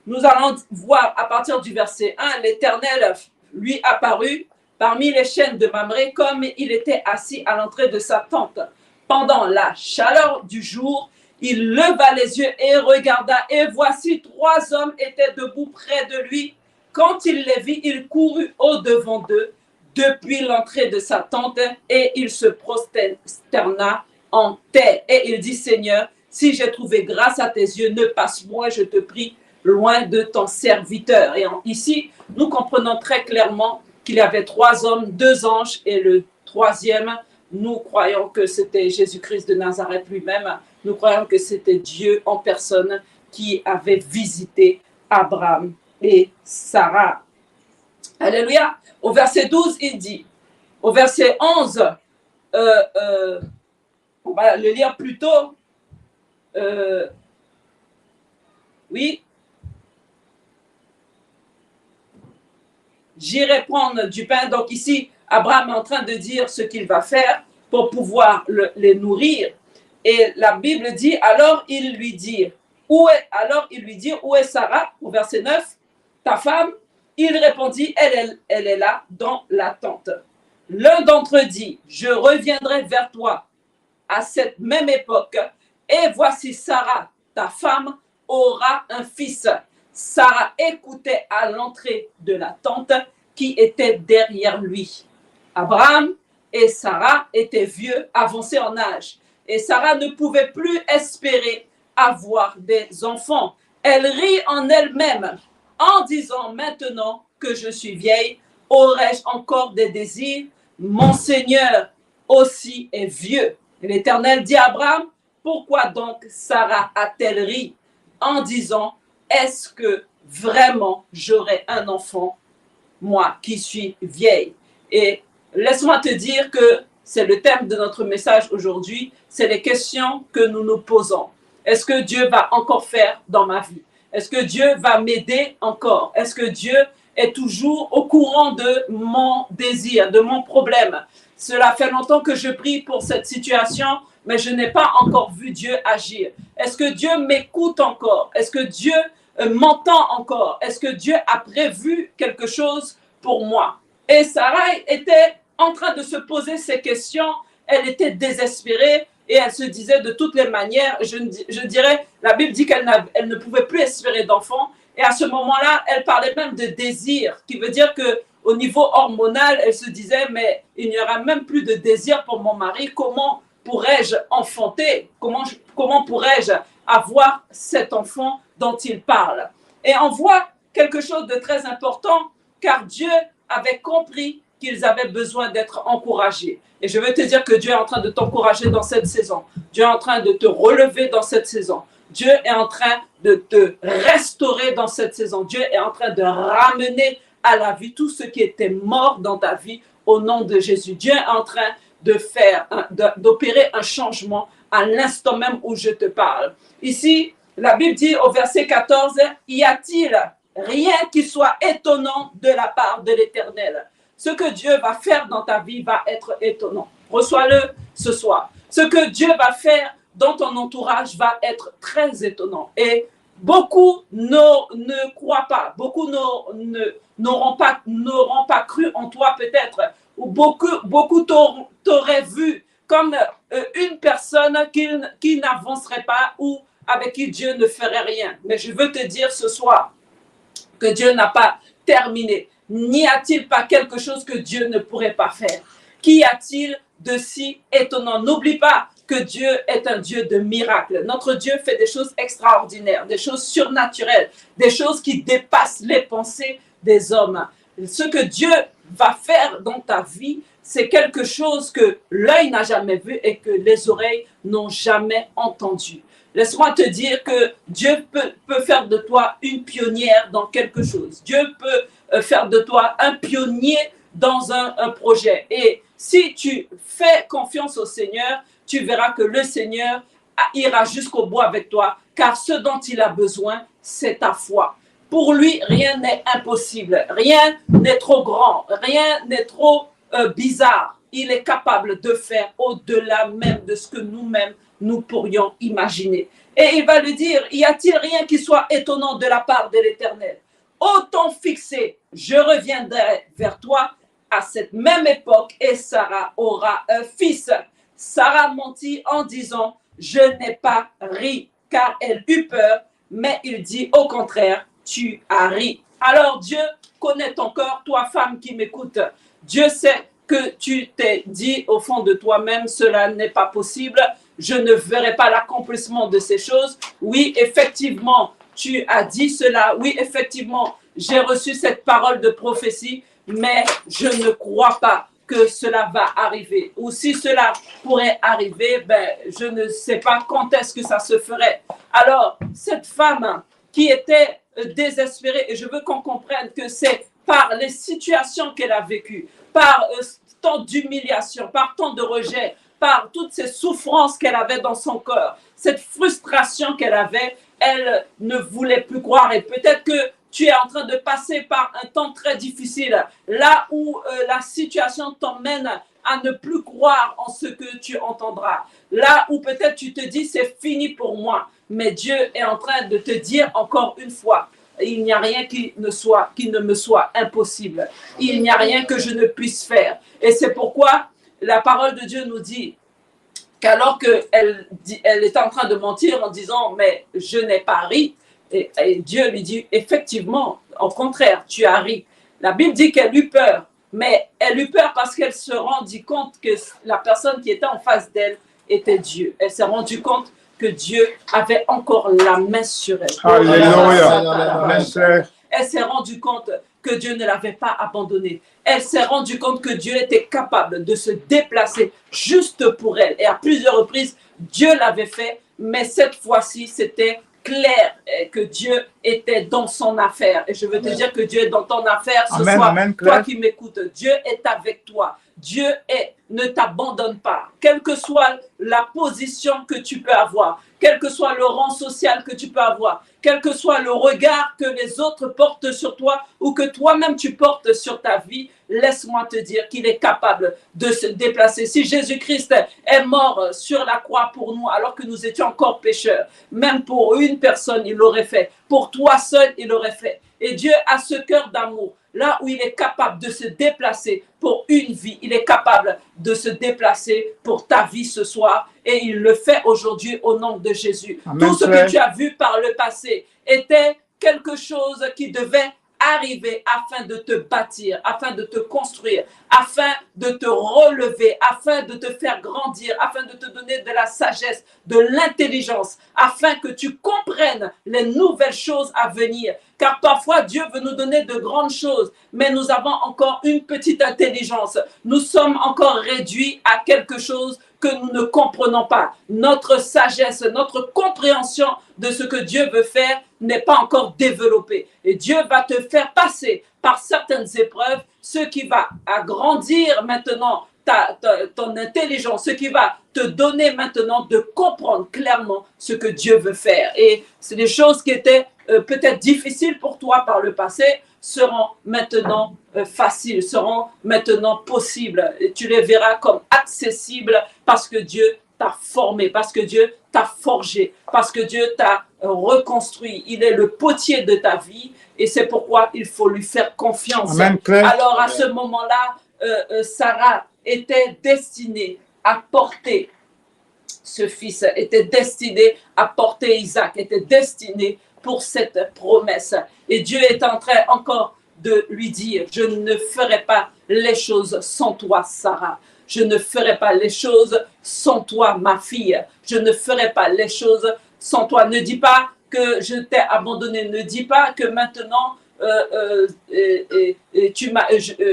Nous allons voir à partir du verset 1, l'Éternel lui apparut parmi les chênes de Mamré comme il était assis à l'entrée de sa tente. Pendant la chaleur du jour, il leva les yeux et regarda, et voici 3 hommes étaient debout près de lui. Quand il les vit, il courut au-devant d'eux depuis l'entrée de sa tente, et il se prosterna en terre. Et il dit, Seigneur, si j'ai trouvé grâce à tes yeux, ne passe-moi, je te prie, loin de ton serviteur. Et ici, nous comprenons très clairement qu'il y avait 3 hommes, 2 anges, et le 3e, nous croyons que c'était Jésus-Christ de Nazareth lui-même. Nous croyons que c'était Dieu en personne qui avait visité Abraham et Sarah. Alléluia. Au verset 12, il dit, au verset 11, on va le lire plus tôt. Oui. J'irai prendre du pain. Donc ici, Abraham est en train de dire ce qu'il va faire pour pouvoir les nourrir. Et la Bible dit, alors il lui dit, où est Sarah, au verset 9, ta femme? Il répondit, elle est là dans la tente. L'un d'entre eux dit, je reviendrai vers toi à cette même époque, et voici Sarah, ta femme, aura un fils. Sarah écoutait à l'entrée de la tente qui était derrière lui. Abraham et Sarah étaient vieux, avancés en âge, et Sarah ne pouvait plus espérer avoir des enfants. Elle rit en elle-même en disant, maintenant que je suis vieille, aurais-je encore des désirs? Mon Seigneur aussi est vieux. Et l'Éternel dit à Abraham, pourquoi donc Sarah a-t-elle ri en disant, est-ce que vraiment j'aurai un enfant, moi qui suis vieille? Et laisse-moi te dire que c'est le thème de notre message aujourd'hui, c'est les questions que nous nous posons. Est-ce que Dieu va encore faire dans ma vie? Est-ce que Dieu va m'aider encore? Est-ce que Dieu est toujours au courant de mon désir, de mon problème? Cela fait longtemps que je prie pour cette situation, mais je n'ai pas encore vu Dieu agir. Est-ce que Dieu m'écoute encore? Est-ce que Dieu m'entend encore? Est-ce que Dieu a prévu quelque chose pour moi? Et Sarah était en train de se poser ces questions. Elle était désespérée. Et elle se disait de toutes les manières, je dirais, la Bible dit qu'elle ne pouvait plus espérer d'enfant. Et à ce moment-là, elle parlait même de désir, qui veut dire qu'au niveau hormonal, elle se disait, mais il n'y aura même plus de désir pour mon mari. Comment pourrais-je enfanter? Comment pourrais-je avoir cet enfant dont il parle? Et on voit quelque chose de très important, car Dieu avait compris qu'ils avaient besoin d'être encouragés. Et je veux te dire que Dieu est en train de t'encourager dans cette saison. Dieu est en train de te relever dans cette saison. Dieu est en train de te restaurer dans cette saison. Dieu est en train de ramener à la vie tout ce qui était mort dans ta vie au nom de Jésus. Dieu est en train d'opérer un changement à l'instant même où je te parle. Ici, la Bible dit au verset 14, y a-t-il rien qui soit étonnant de la part de l'Éternel? Ce que Dieu va faire dans ta vie va être étonnant. Reçois-le ce soir. Ce que Dieu va faire dans ton entourage va être très étonnant. Et beaucoup ne croient pas, beaucoup n'auront pas cru en toi peut-être, ou beaucoup t'auraient vu comme une personne qui n'avancerait pas ou avec qui Dieu ne ferait rien. Mais je veux te dire ce soir que Dieu n'a pas terminé. N'y a-t-il pas quelque chose que Dieu ne pourrait pas faire? Qu'y a-t-il de si étonnant? N'oublie pas que Dieu est un Dieu de miracles. Notre Dieu fait des choses extraordinaires, des choses surnaturelles, des choses qui dépassent les pensées des hommes. Ce que Dieu va faire dans ta vie, c'est quelque chose que l'œil n'a jamais vu et que les oreilles n'ont jamais entendu. Laisse-moi te dire que Dieu peut faire de toi une pionnière dans quelque chose. Dieu peut faire de toi un pionnier dans un projet. Et si tu fais confiance au Seigneur, tu verras que le Seigneur ira jusqu'au bout avec toi, car ce dont il a besoin, c'est ta foi. Pour lui, rien n'est impossible, rien n'est trop grand, rien n'est trop bizarre. Il est capable de faire au-delà même de ce que nous-mêmes, nous pourrions imaginer. Et il va lui dire, y a-t-il rien qui soit étonnant de la part de l'Éternel? Autant fixé, je reviendrai vers toi à cette même époque et Sarah aura un fils. Sarah mentit en disant, je n'ai pas ri, car elle eut peur, mais il dit au contraire, tu as ri. Alors Dieu connaît ton cœur, toi femme qui m'écoute. Dieu sait que tu t'es dit au fond de toi-même, cela n'est pas possible, je ne verrai pas l'accomplissement de ces choses. Oui, effectivement, tu as dit cela. Oui, effectivement, j'ai reçu cette parole de prophétie, mais je ne crois pas que cela va arriver. Ou si cela pourrait arriver, je ne sais pas quand est-ce que ça se ferait. Alors, cette femme qui était désespérée, et je veux qu'on comprenne que c'est par les situations qu'elle a vécues, par tant d'humiliation, par tant de rejet, par toutes ces souffrances qu'elle avait dans son corps, cette frustration qu'elle avait, elle ne voulait plus croire. Et peut-être que tu es en train de passer par un temps très difficile, là où la situation t'emmène à ne plus croire en ce que tu entendras. Là où peut-être tu te dis c'est fini pour moi, mais Dieu est en train de te dire encore une fois, il n'y a rien qui ne me soit impossible. Il n'y a rien que je ne puisse faire. Et c'est pourquoi la parole de Dieu nous dit qu'alors qu'elle était en train de mentir en disant « mais je n'ai pas ri », et Dieu lui dit « effectivement, au contraire, tu as ri ». La Bible dit qu'elle eut peur, mais elle eut peur parce qu'elle se rendit compte que la personne qui était en face d'elle était Dieu. Elle s'est rendue compte que Dieu avait encore la main sur elle. Alléluia. Elle s'est rendue compte que Dieu ne l'avait pas abandonnée. Elle s'est rendue compte que Dieu était capable de se déplacer juste pour elle. Et à plusieurs reprises, Dieu l'avait fait, mais cette fois-ci, c'était clair que Dieu était dans son affaire. Et je veux te dire que Dieu est dans ton affaire ce soir. Toi qui m'écoutes, Dieu est avec toi. Dieu ne t'abandonne pas. Quelle que soit la position que tu peux avoir, quel que soit le rang social que tu peux avoir, quel que soit le regard que les autres portent sur toi ou que toi-même tu portes sur ta vie, laisse-moi te dire qu'il est capable de se déplacer. Si Jésus-Christ est mort sur la croix pour nous alors que nous étions encore pécheurs, même pour une personne, il l'aurait fait. Pour toi seul, il l'aurait fait. Et Dieu a ce cœur d'amour. Là où il est capable de se déplacer pour une vie, il est capable de se déplacer pour ta vie ce soir. Et il le fait aujourd'hui au nom de Jésus. Amen. Tout ce que tu as vu par le passé était quelque chose qui devait arriver afin de te bâtir, afin de te construire, afin de te relever, afin de te faire grandir, afin de te donner de la sagesse, de l'intelligence, afin que tu comprennes les nouvelles choses à venir. Car parfois, Dieu veut nous donner de grandes choses, mais nous avons encore une petite intelligence. Nous sommes encore réduits à quelque chose que nous ne comprenons pas. Notre sagesse, notre compréhension de ce que Dieu veut faire n'est pas encore développée. Et Dieu va te faire passer par certaines épreuves, ce qui va agrandir maintenant ton intelligence, ce qui va te donner maintenant de comprendre clairement ce que Dieu veut faire. Et c'est des choses qui étaient peut-être difficiles pour toi par le passé, seront maintenant faciles, seront maintenant possibles. Et tu les verras comme accessibles parce que Dieu t'a formé, parce que Dieu t'a forgé, parce que Dieu t'a reconstruit. Il est le potier de ta vie et c'est pourquoi il faut lui faire confiance. Amen. Alors à ce moment-là, Sarah était destinée à porter ce fils, était destinée à porter Isaac, était destinée pour cette promesse. Et Dieu est en train encore de lui dire, je ne ferai pas les choses sans toi, Sarah. Je ne ferai pas les choses sans toi, ma fille. Je ne ferai pas les choses sans toi. Ne dis pas que je t'ai abandonné. Ne dis pas que maintenant,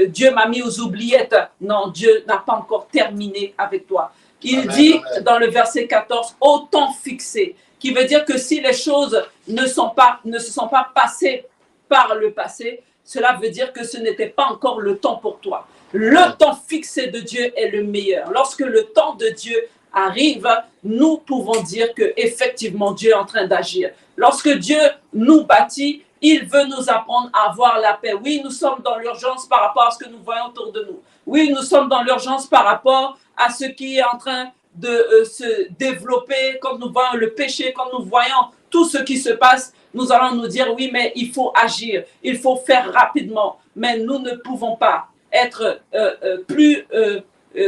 Dieu m'a mis aux oubliettes. Non, Dieu n'a pas encore terminé avec toi. Il dit dans le verset 14, au temps fixé, qui veut dire que si les choses ne se sont pas passées par le passé, cela veut dire que ce n'était pas encore le temps pour toi. Le temps fixé de Dieu est le meilleur. Lorsque le temps de Dieu arrive, nous pouvons dire que effectivement Dieu est en train d'agir. Lorsque Dieu nous bâtit, il veut nous apprendre à avoir la paix. Oui, nous sommes dans l'urgence par rapport à ce que nous voyons autour de nous. Oui, nous sommes dans l'urgence par rapport à ce qui est en train de se développer, quand nous voyons le péché, quand nous voyons tout ce qui se passe, nous allons nous dire oui, mais il faut agir, il faut faire rapidement. Mais nous ne pouvons pas être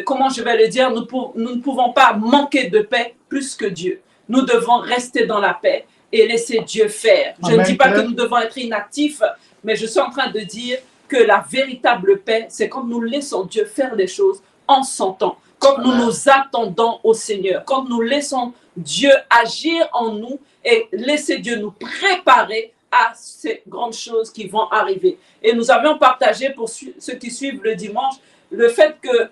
comment je vais le dire, nous ne pouvons pas manquer de paix plus que Dieu. Nous devons rester dans la paix et laisser Dieu faire. Je ne dis pas que nous devons être inactifs, mais je suis en train de dire que la véritable paix, c'est quand nous laissons Dieu faire les choses en son temps, quand nous nous attendons au Seigneur, quand nous laissons Dieu agir en nous et laisser Dieu nous préparer à ces grandes choses qui vont arriver. Et nous avions partagé pour ceux qui suivent le dimanche le fait que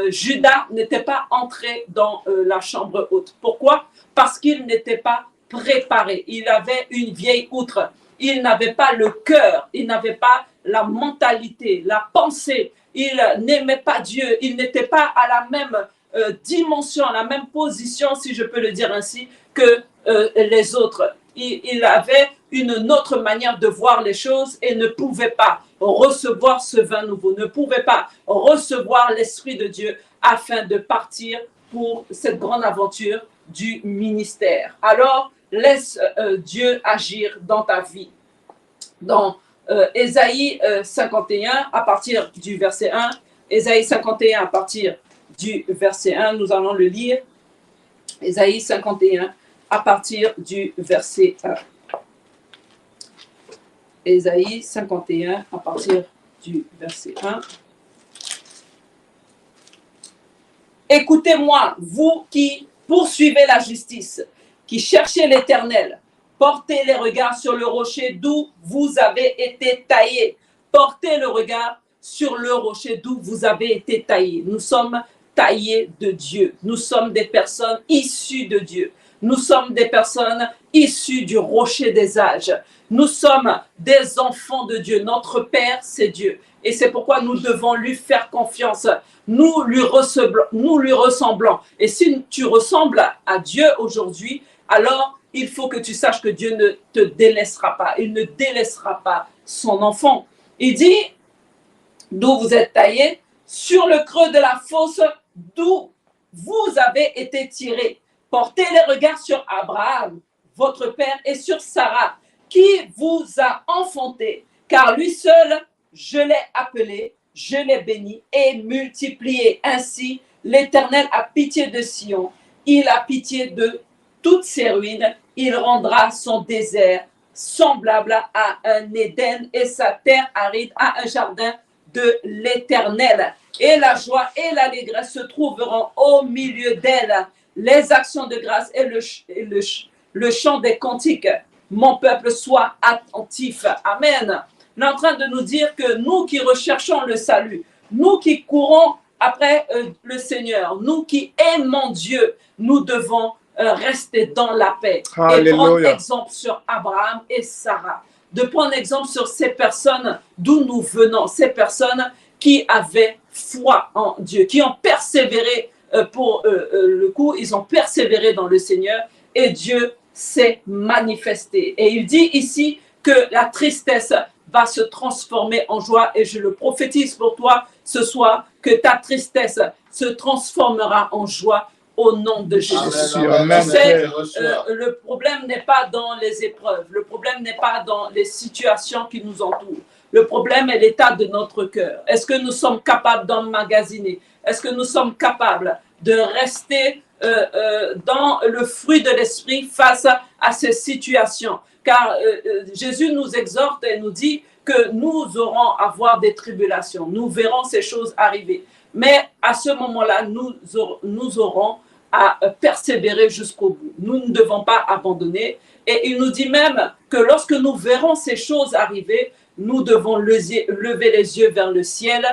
Judas n'était pas entré dans la chambre haute. Pourquoi? Parce qu'il n'était pas préparé. Il avait une vieille outre. Il n'avait pas le cœur. Il n'avait pas la mentalité, la pensée. Il n'aimait pas Dieu. Il n'était pas à la même dimension, à la même position, si je peux le dire ainsi, que les autres. Il avait une autre manière de voir les choses et ne pouvait pas recevoir ce vin nouveau, ne pouvait pas recevoir l'Esprit de Dieu afin de partir pour cette grande aventure du ministère. Alors, laisse Dieu agir dans ta vie. Dans Ésaïe 51, à partir du verset 1, Ésaïe 51, à partir du verset 1, nous allons le lire. Ésaïe 51, à partir du verset 1. Ésaïe 51, à partir du verset 1. Écoutez-moi, vous qui poursuivez la justice, qui cherchez l'Éternel, portez les regards sur le rocher d'où vous avez été taillés. Portez le regard sur le rocher d'où vous avez été taillés. Nous sommes taillés de Dieu. Nous sommes des personnes issues de Dieu. Nous sommes des personnes issues du rocher des âges. Nous sommes des enfants de Dieu. Notre Père, c'est Dieu. Et c'est pourquoi nous devons lui faire confiance. Nous lui ressemblons. Et si tu ressembles à Dieu aujourd'hui, alors il faut que tu saches que Dieu ne te délaissera pas. Il ne délaissera pas son enfant. Il dit, d'où vous êtes taillés, sur le creux de la fosse, d'où vous avez été tirés. Portez les regards sur Abraham, votre père, et sur Sarah, qui vous a enfanté, car lui seul, je l'ai appelé, je l'ai béni et multiplié. Ainsi, l'Éternel a pitié de Sion, il a pitié de toutes ses ruines, il rendra son désert semblable à un Éden et sa terre aride à un jardin de l'Éternel. Et la joie et l'allégresse se trouveront au milieu d'elle. Les actions de grâce et le chant des cantiques. Mon peuple, soit attentif. Amen. Il est en train de nous dire que nous qui recherchons le salut, nous qui courons après le Seigneur, nous qui aimons Dieu, nous devons rester dans la paix. Alléluia. Et prendre exemple sur Abraham et Sarah. De prendre exemple sur ces personnes d'où nous venons, ces personnes qui avaient foi en Dieu, qui ont persévéré pour le coup, ils ont persévéré dans le Seigneur et Dieu s'est manifesté. Et il dit ici que la tristesse va se transformer en joie et je le prophétise pour toi ce soir que ta tristesse se transformera en joie au nom de Jésus. Amen. Tu sais, le problème n'est pas dans les épreuves, le problème n'est pas dans les situations qui nous entourent. Le problème est l'état de notre cœur. Est-ce que nous sommes capables d'emmagasiner? Est-ce que nous sommes capables de rester dans le fruit de l'esprit face à ces situations? Car Jésus nous exhorte et nous dit que nous aurons à avoir des tribulations. Nous verrons ces choses arriver. Mais à ce moment-là, nous aurons à persévérer jusqu'au bout. Nous ne devons pas abandonner. Et il nous dit même que lorsque nous verrons ces choses arriver, nous devons lever les yeux vers le ciel,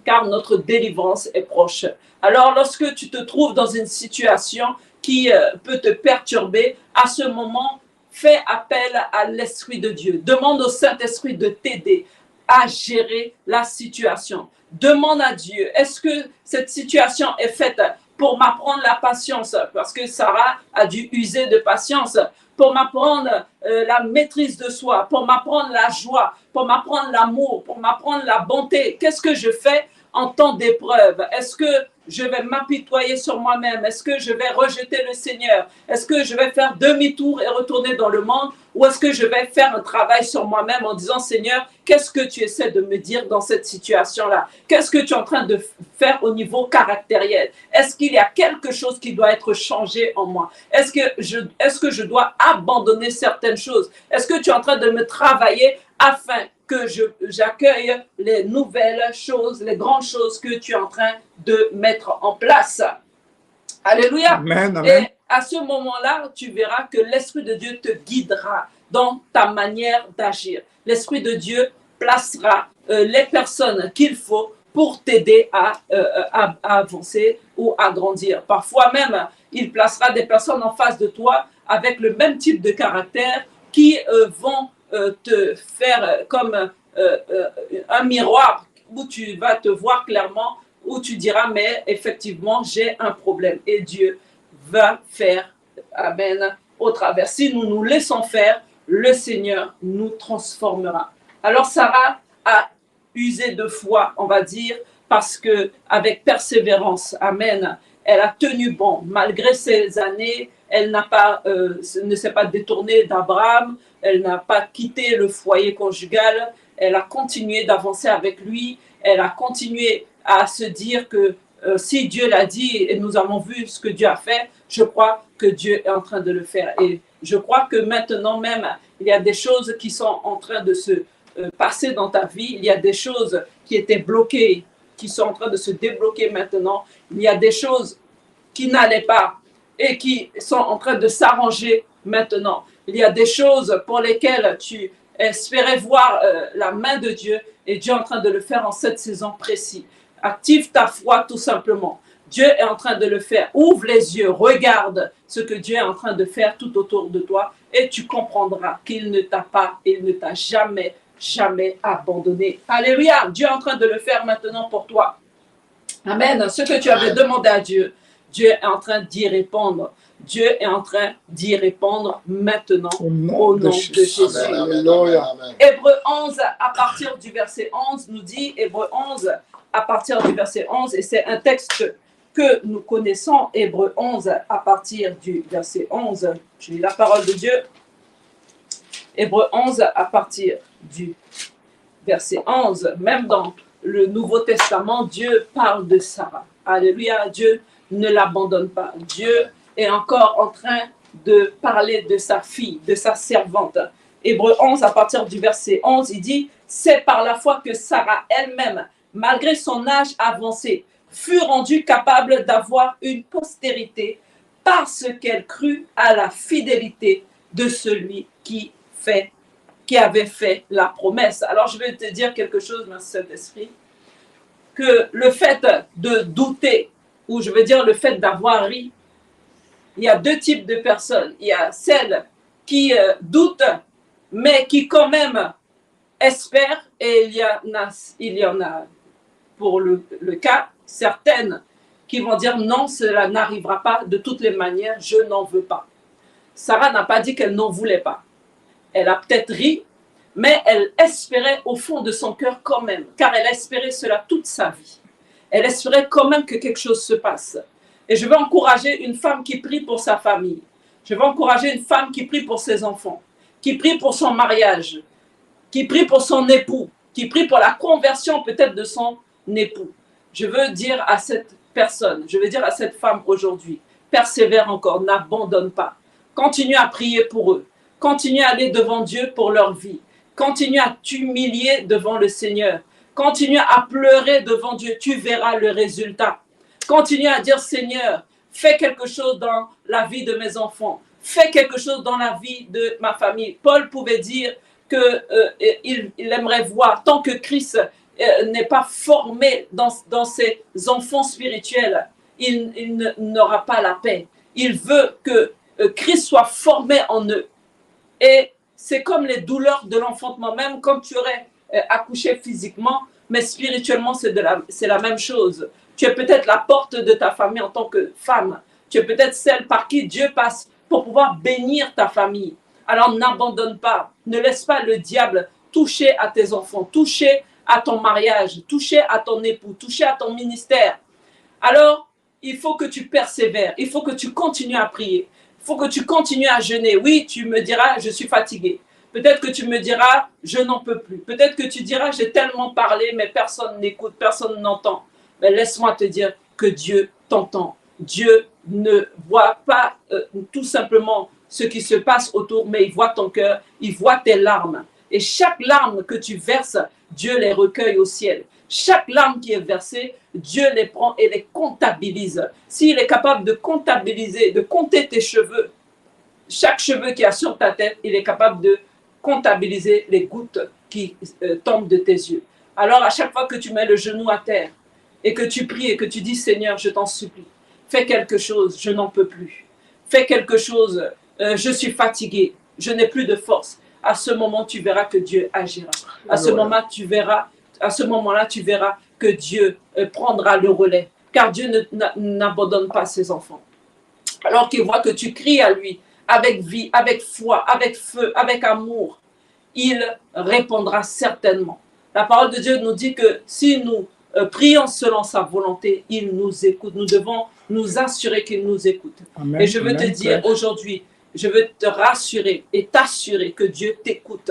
car notre délivrance est proche. Alors, lorsque tu te trouves dans une situation qui peut te perturber, à ce moment, fais appel à l'Esprit de Dieu. Demande au Saint-Esprit de t'aider à gérer la situation. Demande à Dieu, est-ce que cette situation est faite pour m'apprendre la patience? Parce que Sarah a dû user de patience pour m'apprendre la maîtrise de soi, pour m'apprendre la joie, pour m'apprendre l'amour, pour m'apprendre la bonté. Qu'est-ce que je fais en temps d'épreuve? Est-ce que je vais m'apitoyer sur moi-même? Est-ce que je vais rejeter le Seigneur? Est-ce que je vais faire demi-tour et retourner dans le monde? Ou est-ce que je vais faire un travail sur moi-même en disant, Seigneur, qu'est-ce que tu essaies de me dire dans cette situation-là? Qu'est-ce que tu es en train de faire au niveau caractériel? Est-ce qu'il y a quelque chose qui doit être changé en moi? Est-ce que je dois abandonner certaines choses? Est-ce que tu es en train de me travailler afin que j'accueille les nouvelles choses, les grandes choses que tu es en train de mettre en place? Alléluia. Amen, amen. Et à ce moment-là, tu verras que l'Esprit de Dieu te guidera dans ta manière d'agir. L'Esprit de Dieu placera les personnes qu'il faut pour t'aider à avancer ou à grandir. Parfois même, il placera des personnes en face de toi avec le même type de caractère qui vont te faire comme un miroir où tu vas te voir clairement, où tu diras, mais effectivement, j'ai un problème. Et Dieu va faire, amen, au travers. Si nous nous laissons faire, le Seigneur nous transformera. Alors Sarah a usé de foi, on va dire, parce que avec persévérance, amen, elle a tenu bon. Malgré ces années, elle ne s'est pas détournée d'Abraham, elle n'a pas quitté le foyer conjugal, elle a continué d'avancer avec lui, elle a continué à se dire que si Dieu l'a dit et nous avons vu ce que Dieu a fait, je crois que Dieu est en train de le faire. Et je crois que maintenant même, il y a des choses qui sont en train de se passer dans ta vie. Il y a des choses qui étaient bloquées, qui sont en train de se débloquer maintenant. Il y a des choses qui n'allaient pas et qui sont en train de s'arranger maintenant. Il y a des choses pour lesquelles tu espérais voir la main de Dieu et Dieu est en train de le faire en cette saison précise. Active ta foi tout simplement. Dieu est en train de le faire. Ouvre les yeux, regarde ce que Dieu est en train de faire tout autour de toi et tu comprendras qu'il ne t'a pas, il ne t'a jamais abandonné. Alléluia, Dieu est en train de le faire maintenant pour toi. Amen. Ce que tu avais demandé à Dieu, Dieu est en train d'y répondre. Dieu est en train d'y répondre maintenant au nom de Jésus. Hébreux 11 à partir du verset 11 nous dit, Hébreux 11 à partir du verset 11, et c'est un texte que nous connaissons, Hébreux 11 à partir du verset 11. Je lis la parole de Dieu. Hébreux 11 à partir du verset 11. Même dans le Nouveau Testament, Dieu parle de Sarah. Alléluia, Dieu ne l'abandonne pas. Dieu est encore en train de parler de sa fille, de sa servante. Hébreux 11 à partir du verset 11, il dit, c'est par la foi que Sarah elle-même, malgré son âge avancé, fut rendue capable d'avoir une postérité parce qu'elle crut à la fidélité de celui qui avait fait la promesse. Alors je vais te dire quelque chose, mon Saint-Esprit, que le fait de douter, ou je veux dire le fait d'avoir ri, il y a deux types de personnes. Il y a celles qui doutent, mais qui quand même espèrent, et il y en a pour le cas, certaines qui vont dire non, cela n'arrivera pas de toutes les manières, je n'en veux pas. Sarah n'a pas dit qu'elle n'en voulait pas. Elle a peut-être ri, mais elle espérait au fond de son cœur quand même, car elle a espéré cela toute sa vie. Elle espérait quand même que quelque chose se passe. Et je veux encourager une femme qui prie pour sa famille. Je veux encourager une femme qui prie pour ses enfants, qui prie pour son mariage, qui prie pour son époux, qui prie pour la conversion peut-être de son époux. Je veux dire à cette personne, je veux dire à cette femme aujourd'hui, persévère encore, n'abandonne pas. Continue à prier pour eux. Continue à aller devant Dieu pour leur vie. Continue à t'humilier devant le Seigneur. Continue à pleurer devant Dieu. Tu verras le résultat. Continue à dire, Seigneur, fais quelque chose dans la vie de mes enfants. Fais quelque chose dans la vie de ma famille. Paul pouvait dire qu'il aimerait voir, tant que Christ n'est pas formé dans ses enfants spirituels, il n'aura pas la paix. Il veut que Christ soit formé en eux. Et c'est comme les douleurs de l'enfantement, même comme tu aurais accoucher physiquement, mais spirituellement, c'est la même chose. Tu es peut-être la porte de ta famille en tant que femme. Tu es peut-être celle par qui Dieu passe pour pouvoir bénir ta famille. Alors n'abandonne pas. Ne laisse pas le diable toucher à tes enfants, toucher à ton mariage, toucher à ton époux, toucher à ton ministère. Alors, il faut que tu persévères. Il faut que tu continues à prier. Il faut que tu continues à jeûner. Oui, tu me diras, je suis fatigué. Peut-être que tu me diras, je n'en peux plus. Peut-être que tu diras, j'ai tellement parlé, mais personne n'écoute, personne n'entend. Mais laisse-moi te dire que Dieu t'entend. Dieu ne voit pas tout simplement ce qui se passe autour, mais il voit ton cœur, il voit tes larmes. Et chaque larme que tu verses, Dieu les recueille au ciel. Chaque larme qui est versée, Dieu les prend et les comptabilise. S'il est capable de comptabiliser, de compter tes cheveux, chaque cheveu qui est sur ta tête, il est capable de comptabiliser les gouttes qui tombent de tes yeux. Alors, à chaque fois que tu mets le genou à terre et que tu pries et que tu dis, Seigneur, je t'en supplie, fais quelque chose, je n'en peux plus. Fais quelque chose, je suis fatigué, je n'ai plus de force. À ce moment, tu verras que Dieu agira. À ce moment, tu verras que Dieu prendra le relais. Car Dieu n'abandonne pas ses enfants. Alors qu'il voit que tu cries à lui avec vie, avec foi, avec feu, avec amour, il répondra certainement. La parole de Dieu nous dit que si nous prions selon sa volonté, il nous écoute. Nous devons nous assurer qu'il nous écoute. Amen, et je veux te dire aujourd'hui, je veux te rassurer et t'assurer que Dieu t'écoute.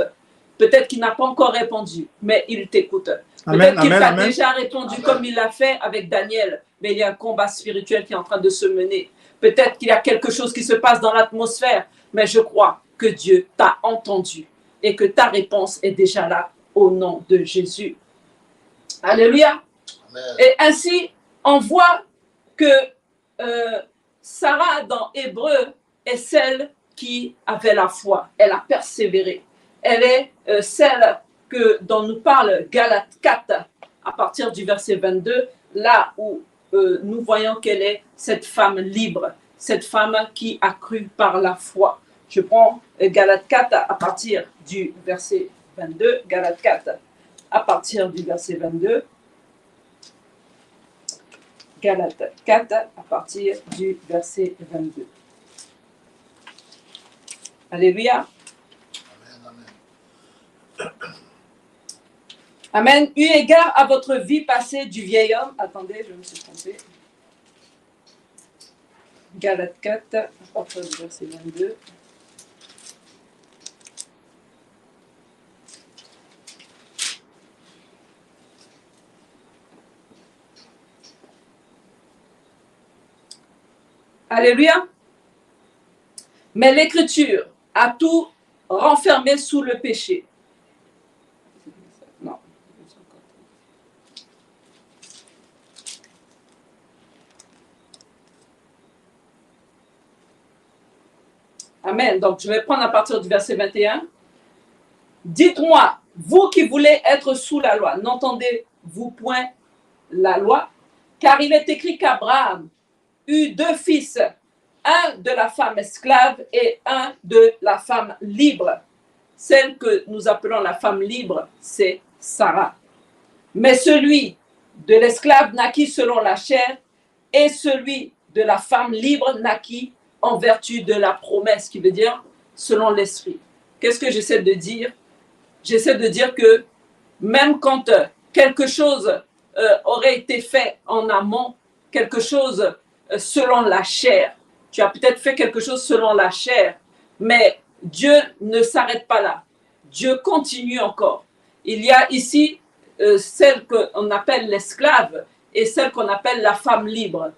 Peut-être qu'il n'a pas encore répondu, mais il t'écoute. Peut-être qu'il t'a déjà répondu comme il l'a fait avec Daniel, mais il y a un combat spirituel qui est en train de se mener. Peut-être qu'il y a quelque chose qui se passe dans l'atmosphère, mais je crois que Dieu t'a entendu et que ta réponse est déjà là au nom de Jésus. Alléluia. Amen. Et ainsi, on voit que Sarah dans Hébreu est celle qui avait la foi. Elle a persévéré. Elle est celle dont nous parle Galates 4 à partir du verset 22, là où nous voyons qu'elle est cette femme libre, cette femme qui a cru par la foi. Je prends Galates 4 à partir du verset 22. Galates 4 à partir du verset 22. Galates 4 à partir du verset 22. Alléluia. Amen, amen. Amen. Eu égard à votre vie passée du vieil homme. Attendez, je me suis trompée. Galates 4, à partir du verset 22. Alléluia. Mais l'Écriture a tout renfermé sous le péché. Non. Amen. Donc, je vais prendre à partir du verset 21. Dites-moi, vous qui voulez être sous la loi, n'entendez-vous point la loi? Car il est écrit qu'Abraham eut 2 fils, un de la femme esclave et un de la femme libre. Celle que nous appelons la femme libre, c'est Sarah. Mais celui de l'esclave naquit selon la chair et celui de la femme libre naquit en vertu de la promesse, qui veut dire selon l'esprit. Qu'est-ce que j'essaie de dire? J'essaie de dire que même quand quelque chose aurait été fait en amont, quelque chose selon la chair, tu as peut-être fait quelque chose selon la chair, mais Dieu ne s'arrête pas là. Dieu continue encore. Il y a ici celle qu'on appelle l'esclave et celle qu'on appelle la femme libre.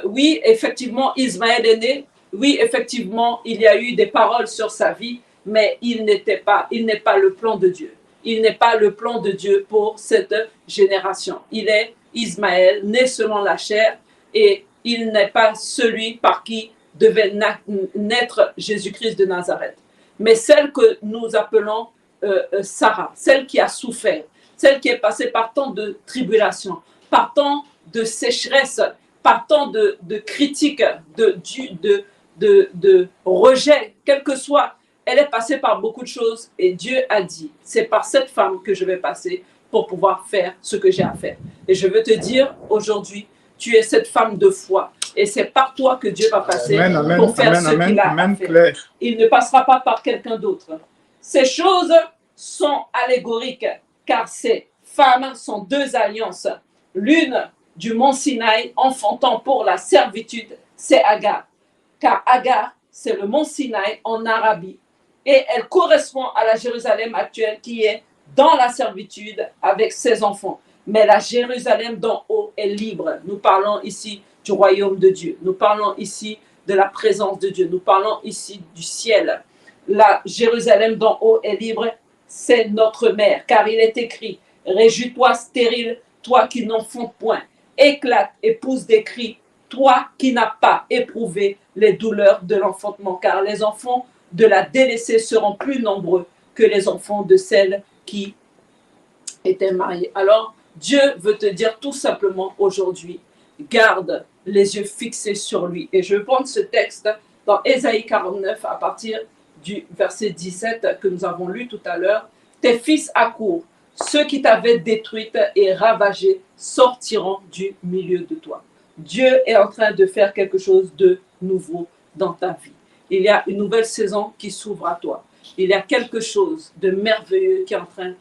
Oui, effectivement, Ismaël est né. Oui, effectivement, il y a eu des paroles sur sa vie, mais il n'est pas le plan de Dieu. Il n'est pas le plan de Dieu pour cette génération. Il est Ismaël, né selon la chair, et il n'est pas celui par qui devait naître Jésus-Christ de Nazareth. Mais celle que nous appelons Sarah, celle qui a souffert, celle qui est passée par tant de tribulations, par tant de sécheresse, par tant de critiques, de rejet, quel que soit elle est passée par beaucoup de choses et Dieu a dit, c'est par cette femme que je vais passer pour pouvoir faire ce que j'ai à faire. Et je veux te dire aujourd'hui, tu es cette femme de foi. Et c'est par toi que Dieu va passer pour faire ce qu'il a à faire. Il ne passera pas par quelqu'un d'autre. Ces choses sont allégoriques, car ces femmes sont deux alliances. L'une du mont Sinaï, enfantant pour la servitude, c'est Agar. Car Agar, c'est le mont Sinaï en Arabie. Et elle correspond à la Jérusalem actuelle qui est dans la servitude avec ses enfants. Mais la Jérusalem d'en haut est libre. Nous parlons ici du royaume de Dieu. Nous parlons ici de la présence de Dieu. Nous parlons ici du ciel. La Jérusalem d'en haut est libre, c'est notre mère. Car il est écrit, réjouis-toi stérile, toi qui n'enfantes point. Éclate et pousse des cris, toi qui n'as pas éprouvé les douleurs de l'enfantement. Car les enfants de la délaissée seront plus nombreux que les enfants de celle qui étaient mariées. Alors, Dieu veut te dire tout simplement aujourd'hui, garde les yeux fixés sur lui. Et je vais prendre ce texte dans Ésaïe 49 à partir du verset 17 que nous avons lu tout à l'heure. Tes fils accourent, ceux qui t'avaient détruite et ravagée sortiront du milieu de toi. Dieu est en train de faire quelque chose de nouveau dans ta vie. Il y a une nouvelle saison qui s'ouvre à toi. Il y a quelque chose de merveilleux qui est en train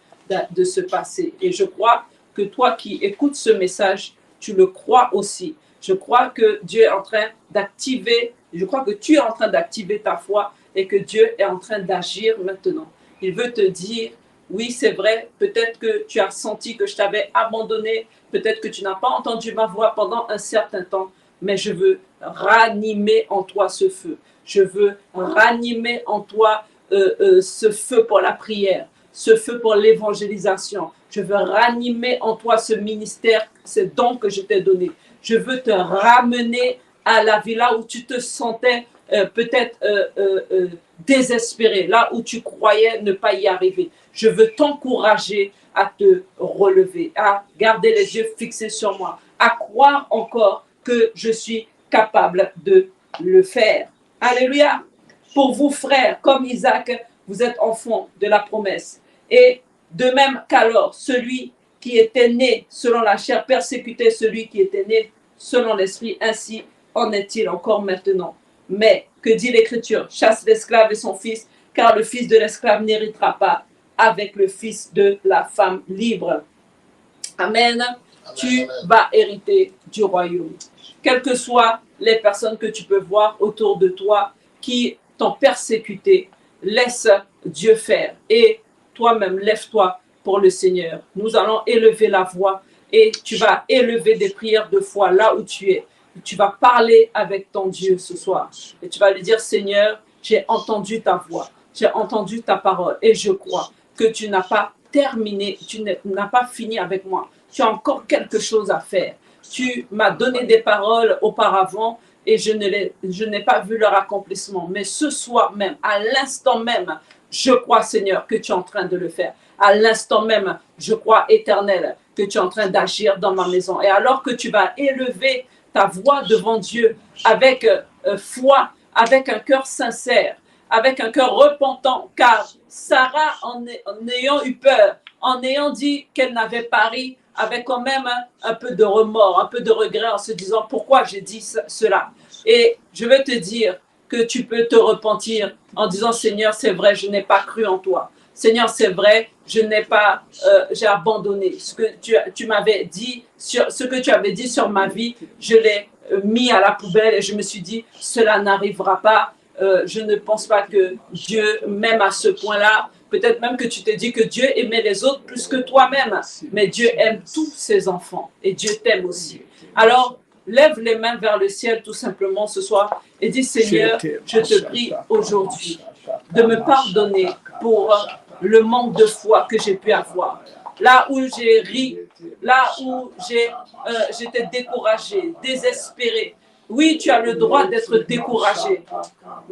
de se passer. Et je crois que toi qui écoutes ce message, tu le crois aussi. Je crois que Dieu est en train d'activer, je crois que tu es en train d'activer ta foi et que Dieu est en train d'agir maintenant. Il veut te dire, oui, c'est vrai, peut-être que tu as senti que je t'avais abandonné, peut-être que tu n'as pas entendu ma voix pendant un certain temps, mais je veux ranimer en toi ce feu. Je veux ranimer en toi ce feu pour la prière, ce feu pour l'évangélisation. Je veux ranimer en toi ce ministère, ce don que je t'ai donné. Je veux te ramener à la vie là où tu te sentais peut-être désespéré, là où tu croyais ne pas y arriver. Je veux t'encourager à te relever, à garder les yeux fixés sur moi, à croire encore que je suis capable de le faire. Alléluia. Pour vous, frères, comme Isaac, vous êtes enfants de la promesse. Et de même qu'alors, celui qui était né selon la chair persécutait celui qui était né selon l'esprit, ainsi en est-il encore maintenant. Mais, que dit l'Écriture? Chasse l'esclave et son fils, car le fils de l'esclave n'héritera pas avec le fils de la femme libre. Amen. Tu vas hériter du royaume. Quelles que soient les personnes que tu peux voir autour de toi qui t'ont persécuté, laisse Dieu faire. Et toi-même, lève-toi pour le Seigneur. Nous allons élever la voix et tu vas élever des prières de foi là où tu es. Tu vas parler avec ton Dieu ce soir. Et tu vas lui dire, Seigneur, j'ai entendu ta voix, j'ai entendu ta parole et je crois que tu n'as pas terminé, tu n'as pas fini avec moi. Tu as encore quelque chose à faire. Tu m'as donné des paroles auparavant et je n'ai pas vu leur accomplissement. Mais ce soir même, à l'instant même, je crois, Seigneur, que tu es en train de le faire. À l'instant même, je crois, Éternel, que tu es en train d'agir dans ma maison. Et alors que tu vas élever ta voix devant Dieu avec foi, avec un cœur sincère, avec un cœur repentant, car Sarah, en ayant eu peur, en ayant dit qu'elle n'avait pas ri, avait quand même un peu de remords, un peu de regret en se disant pourquoi j'ai dit cela. Et je veux te dire que tu peux te repentir en disant Seigneur, c'est vrai, je n'ai pas cru en toi. Seigneur, c'est vrai, je n'ai pas, j'ai abandonné. Ce que tu m'avais dit, ce que tu avais dit sur ma vie, je l'ai mis à la poubelle et je me suis dit, cela n'arrivera pas. Je ne pense pas que Dieu m'aime à ce point-là. Peut-être même que tu te dis que Dieu aimait les autres plus que toi-même. Mais Dieu aime tous ses enfants et Dieu t'aime aussi. Alors, lève les mains vers le ciel tout simplement ce soir et dis Seigneur, je te prie aujourd'hui de me pardonner pour le manque de foi que j'ai pu avoir. Là où j'ai ri, là où j'étais découragé, désespéré, Oui, tu as le droit d'être découragé,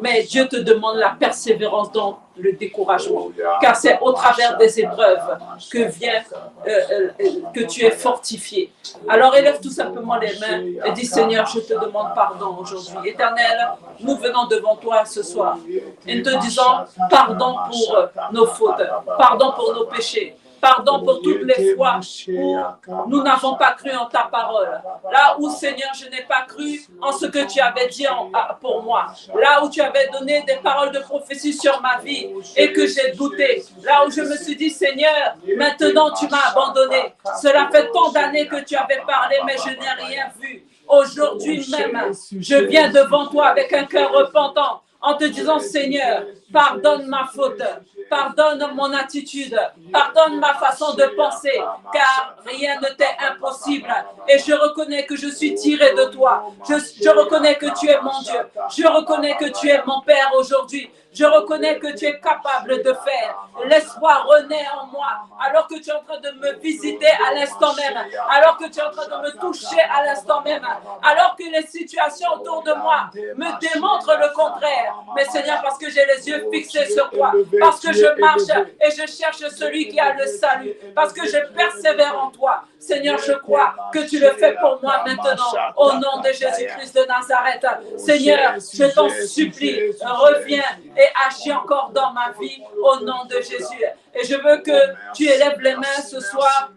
mais Dieu te demande la persévérance dans le découragement, car c'est au travers des épreuves que tu es fortifié. Alors élève tout simplement les mains et dis Seigneur, je te demande pardon aujourd'hui. Éternel, nous venons devant toi ce soir et te disant pardon pour nos fautes, pardon pour nos péchés. Pardon pour toutes les fois où nous n'avons pas cru en ta parole. Là où, Seigneur, je n'ai pas cru en ce que tu avais dit pour moi. Là où tu avais donné des paroles de prophétie sur ma vie et que j'ai douté. Là où je me suis dit, Seigneur, maintenant tu m'as abandonné. Cela fait tant d'années que tu avais parlé, mais je n'ai rien vu. Aujourd'hui même, je viens devant toi avec un cœur repentant en te disant, Seigneur, pardonne ma faute, pardonne mon attitude, pardonne ma façon de penser, car rien ne t'est impossible. Et je reconnais que je suis tiré de toi. Je reconnais que tu es mon Dieu. Je reconnais que tu es mon Père aujourd'hui. Je reconnais que tu es capable de faire. L'espoir renaît en moi alors que tu es en train de me visiter à l'instant même, alors que tu es en train de me toucher à l'instant même, alors que les situations autour de moi me démontrent le contraire. Mais Seigneur, parce que j'ai les yeux fixés sur toi, parce que je marche et je cherche celui qui a le salut, parce que je persévère en toi. Seigneur, je crois que tu le fais pour moi maintenant, au nom de Jésus-Christ de Nazareth. Seigneur, je t'en supplie, reviens et agis encore dans ma vie, au nom de Jésus. Et je veux que tu élèves les mains ce soir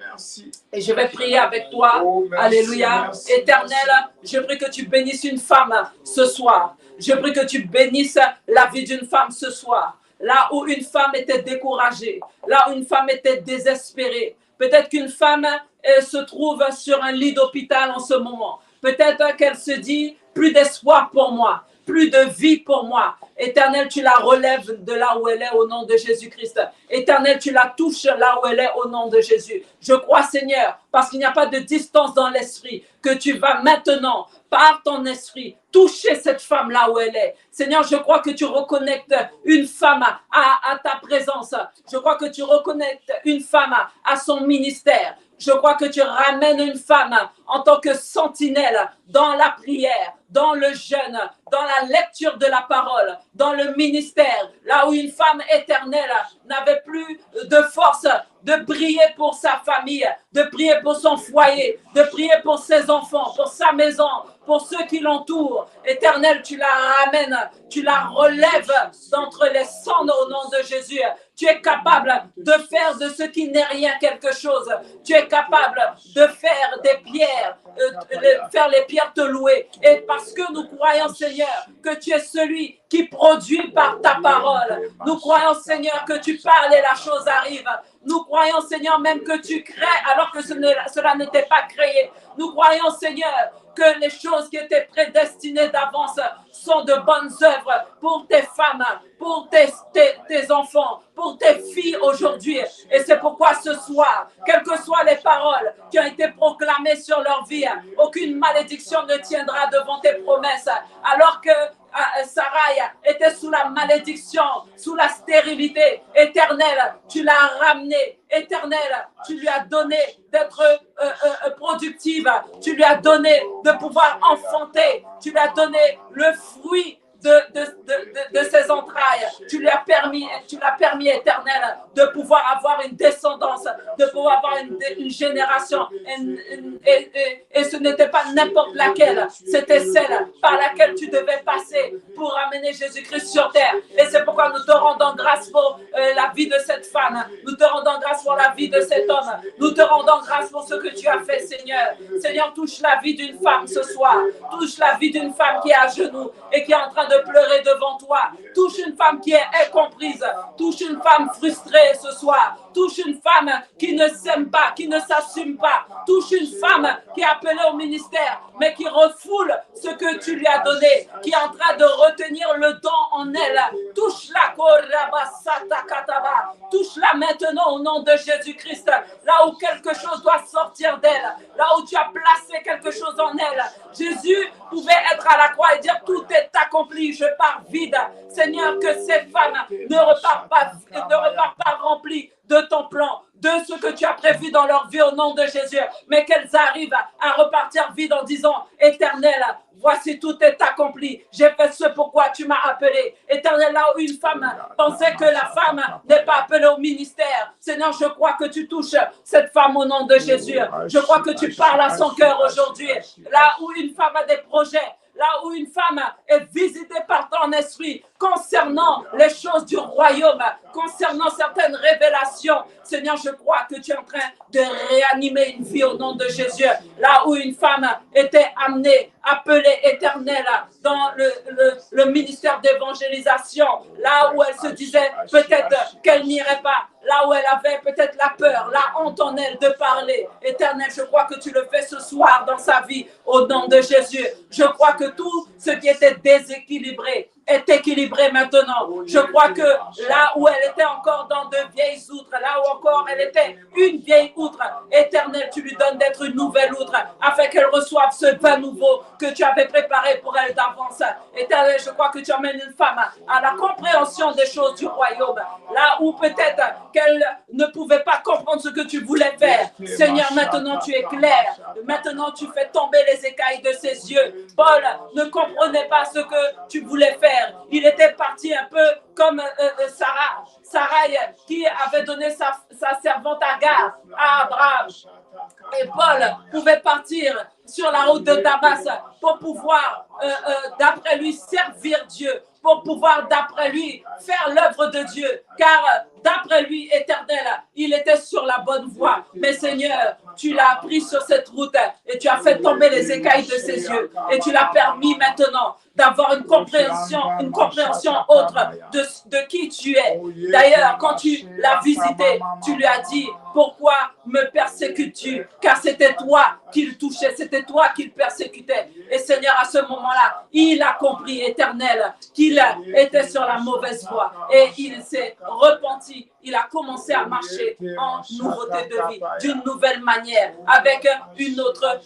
et je vais prier avec toi. Alléluia. Éternel, je prie que tu bénisses une femme ce soir. Je prie que tu bénisses la vie d'une femme ce soir. Là où une femme était découragée, là où une femme était désespérée. Peut-être qu'une femme se trouve sur un lit d'hôpital en ce moment. Peut-être qu'elle se dit, plus d'espoir pour moi, plus de vie pour moi. Éternel, tu la relèves de là où elle est au nom de Jésus-Christ. Éternel, tu la touches là où elle est au nom de Jésus. Je crois, Seigneur, parce qu'il n'y a pas de distance dans l'esprit, que tu vas maintenant, par ton esprit, toucher cette femme là où elle est. Seigneur, je crois que tu reconnectes une femme à ta présence. Je crois que tu reconnectes une femme à son ministère. Je crois que tu ramènes une femme en tant que sentinelle dans la prière, dans le jeûne, dans la lecture de la parole, dans le ministère, là où une femme éternelle n'avait plus de force de prier pour sa famille, de prier pour son foyer, de prier pour ses enfants, pour sa maison, pour ceux qui l'entourent. Éternel, tu la ramènes, tu la relèves d'entre les cendres au nom de Jésus. Tu es capable de faire de ce qui n'est rien quelque chose. Tu es capable de faire des pierres, faire les pierres te louer. Et parce que nous croyons, Seigneur, que tu es celui qui produit par ta parole. Nous croyons, Seigneur, que tu parles et la chose arrive. Nous croyons, Seigneur, même que tu crées alors que cela n'était pas créé. Nous croyons, Seigneur, que les choses qui étaient prédestinées d'avance sont de bonnes œuvres pour tes femmes, pour tes enfants, pour tes filles aujourd'hui. Et c'est pourquoi ce soir, quelles que soient les paroles qui ont été proclamées sur leur vie, aucune malédiction ne tiendra devant tes promesses. Alors que Sarai était sous la malédiction, sous la stérilité. Éternel, tu l'as ramenée. Éternel, tu lui as donné d'être productive. Tu lui as donné de pouvoir enfanter. Tu lui as donné le fruit de ses entrailles. Tu l'as permis, éternel, de pouvoir avoir une descendance, de pouvoir avoir une génération. Et ce n'était pas n'importe laquelle, c'était celle par laquelle tu devais passer pour amener Jésus-Christ sur terre. Et c'est pourquoi nous te rendons grâce pour la vie de cette femme. Nous te rendons grâce pour la vie de cet homme. Nous te rendons grâce pour ce que tu as fait, Seigneur. Seigneur, touche la vie d'une femme ce soir. Touche la vie d'une femme qui est à genoux et qui est en train de pleurer devant toi. Touche une femme qui est incomprise. Touche une femme frustrée ce soir. Touche une femme qui ne s'aime pas, qui ne s'assume pas. Touche une femme qui est appelée au ministère, mais qui refoule ce que tu lui as donné, qui est en train de retenir le don en elle. Touche-la, touche-la maintenant au nom de Jésus-Christ. Là où quelque chose doit sortir d'elle, là où tu as placé quelque chose en elle. Jésus pouvait être à la croix et dire tout est accompli, je pars vide. Seigneur, que ces femmes ne repartent pas remplies de ton plan, de ce que tu as prévu dans leur vie au nom de Jésus, mais qu'elles arrivent à repartir vides en disant, Éternel, voici tout est accompli. J'ai fait ce pourquoi tu m'as appelé. Éternel, là où une femme pensait que la femme n'est pas appelée au ministère, Seigneur, je crois que tu touches cette femme au nom de Jésus. Je crois que tu parles à son cœur aujourd'hui. Là où une femme a des projets, là où une femme est visitée par ton esprit concernant les choses du royaume, concernant certaines révélations. Seigneur, je crois que tu es en train de réanimer une vie au nom de Jésus. Là où une femme était amenée, appelée éternelle dans le ministère d'évangélisation, là où elle se disait peut-être qu'elle n'irait pas, là où elle avait peut-être la peur, la honte en elle de parler. Éternel, je crois que tu le fais ce soir dans sa vie au nom de Jésus. Je crois que tout ce qui était déséquilibré est équilibré maintenant. Je crois que là où elle était encore dans de vieilles outres, là où encore elle était une vieille outre, éternel, tu lui donnes d'être une nouvelle outre afin qu'elle reçoive ce pain nouveau que tu avais préparé pour elle d'avance. Éternel, je crois que tu emmènes une femme à la compréhension des choses du royaume, là où peut-être qu'elle ne pouvait pas comprendre ce que tu voulais faire. Seigneur, maintenant tu es clair. Maintenant tu fais tomber les écailles de ses yeux. Paul ne comprenait pas ce que tu voulais faire. Il était parti un peu comme Sarah qui avait donné sa servante Agar à Abraham. Et Paul pouvait partir sur la route de Damas pour pouvoir, d'après lui, servir Dieu, pour pouvoir, d'après lui, faire l'œuvre de Dieu. Car, d'après lui, éternel, il était sur la bonne voie. Mais Seigneur, tu l'as pris sur cette route et tu as fait tomber les écailles de ses yeux. Et tu l'as permis maintenant d'avoir une compréhension autre de qui tu es. D'ailleurs, quand tu l'as visité, tu lui as dit, pourquoi me persécutes-tu? Car c'était toi qu'il touchait, c'était toi qu'il persécutait. Et Seigneur, à ce moment-là, il a compris, éternel, qu'il était sur la mauvaise voie. Et il s'est repenti. Il a commencé à marcher en nouveauté de vie, d'une nouvelle manière, avec une autre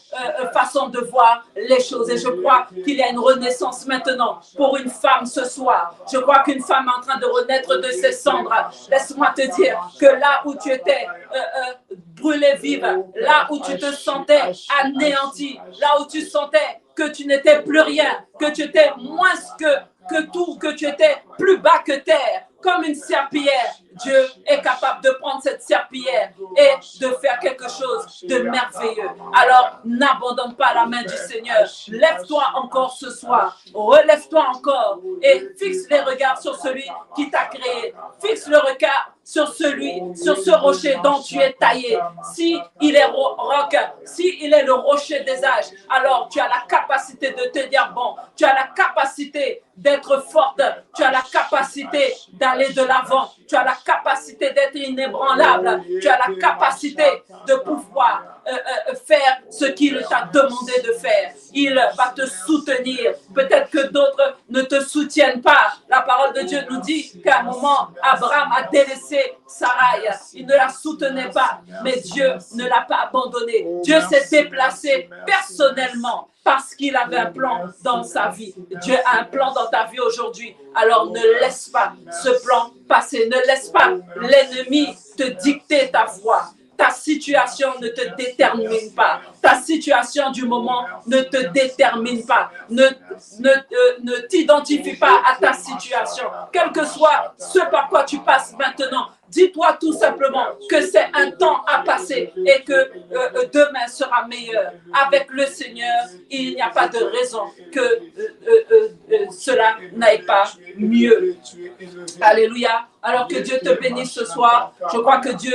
façon de voir les choses. Et je crois qu'il y a une renaissance maintenant pour une femme ce soir. Je crois qu'une femme est en train de renaître de ses cendres. Laisse-moi te dire que là où tu étais brûlée vive, là où tu te sentais anéanti, là où tu sentais que tu n'étais plus rien, que tu étais moins que tout, que tu étais plus bas que terre, comme une serpillière. Dieu est capable de prendre cette serpillière et de faire quelque chose de merveilleux. Alors, n'abandonne pas la main du Seigneur. Lève-toi encore ce soir. Relève-toi encore et fixe les regards sur celui qui t'a créé. Fixe le regard sur ce rocher dont tu es taillé. Si il est roc, si il est le rocher des âges, alors tu as la capacité de te dire bon, tu as la capacité d'être forte, tu as la capacité d'aller de l'avant, tu as la capacité d'être inébranlable, tu as la capacité de pouvoir faire ce qu'il t'a demandé de faire. Il va te soutenir. Peut-être que d'autres ne te soutiennent pas. La parole de Dieu nous dit qu'à un moment, Abraham a délaissé Sarai. Il ne la soutenait pas, mais Dieu ne l'a pas abandonné. Dieu s'est déplacé personnellement parce qu'il avait un plan dans sa vie. Dieu a un plan dans ta vie aujourd'hui. Alors ne laisse pas ce plan passer. Ne laisse pas l'ennemi te dicter ta voie. Ta situation ne te détermine pas. Ta situation du moment ne te détermine pas. Ne t'identifie pas à ta situation. Quel que soit ce par quoi tu passes maintenant, dis-toi tout simplement que c'est un temps à passer et que demain sera meilleur. Avec le Seigneur, il n'y a pas de raison que cela n'aille pas mieux. Alléluia. Alors que Dieu te bénisse ce soir. Je crois que Dieu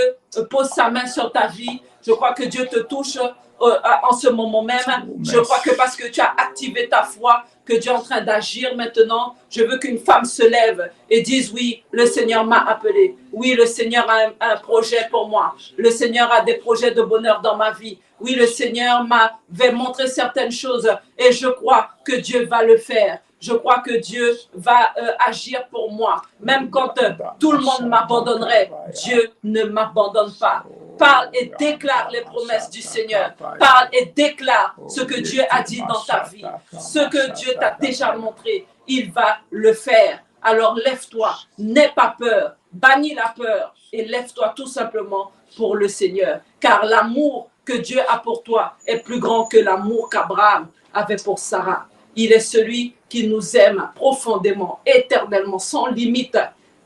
pose sa main sur ta vie. Je crois que Dieu te touche en ce moment même. Je crois que parce que tu as activé ta foi, que Dieu est en train d'agir maintenant. Je veux qu'une femme se lève et dise oui, le Seigneur m'a appelé. Oui, le Seigneur a un projet pour moi. Le Seigneur a des projets de bonheur dans ma vie. Oui, le Seigneur m'avait montré certaines choses et je crois que Dieu va le faire. Je crois que Dieu va agir pour moi. Même quand tout le monde m'abandonnerait, Dieu ne m'abandonne pas. Parle et déclare les promesses du Seigneur. Parle et déclare ce que Dieu a dit dans ta vie. Ce que Dieu t'a déjà montré, il va le faire. Alors lève-toi, n'aie pas peur, bannis la peur et lève-toi tout simplement pour le Seigneur. Car l'amour que Dieu a pour toi est plus grand que l'amour qu'Abraham avait pour Sarah. Il est celui qui nous aime profondément, éternellement, sans limite.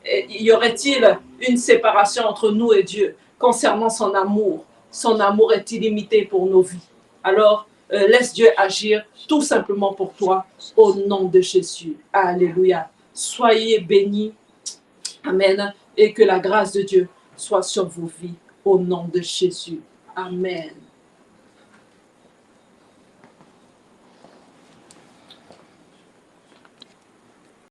Et y aurait-il une séparation entre nous et Dieu concernant son amour? Son amour est illimité pour nos vies. Alors, laisse Dieu agir tout simplement pour toi au nom de Jésus. Alléluia. Soyez bénis. Amen. Et que la grâce de Dieu soit sur vos vies au nom de Jésus. Amen.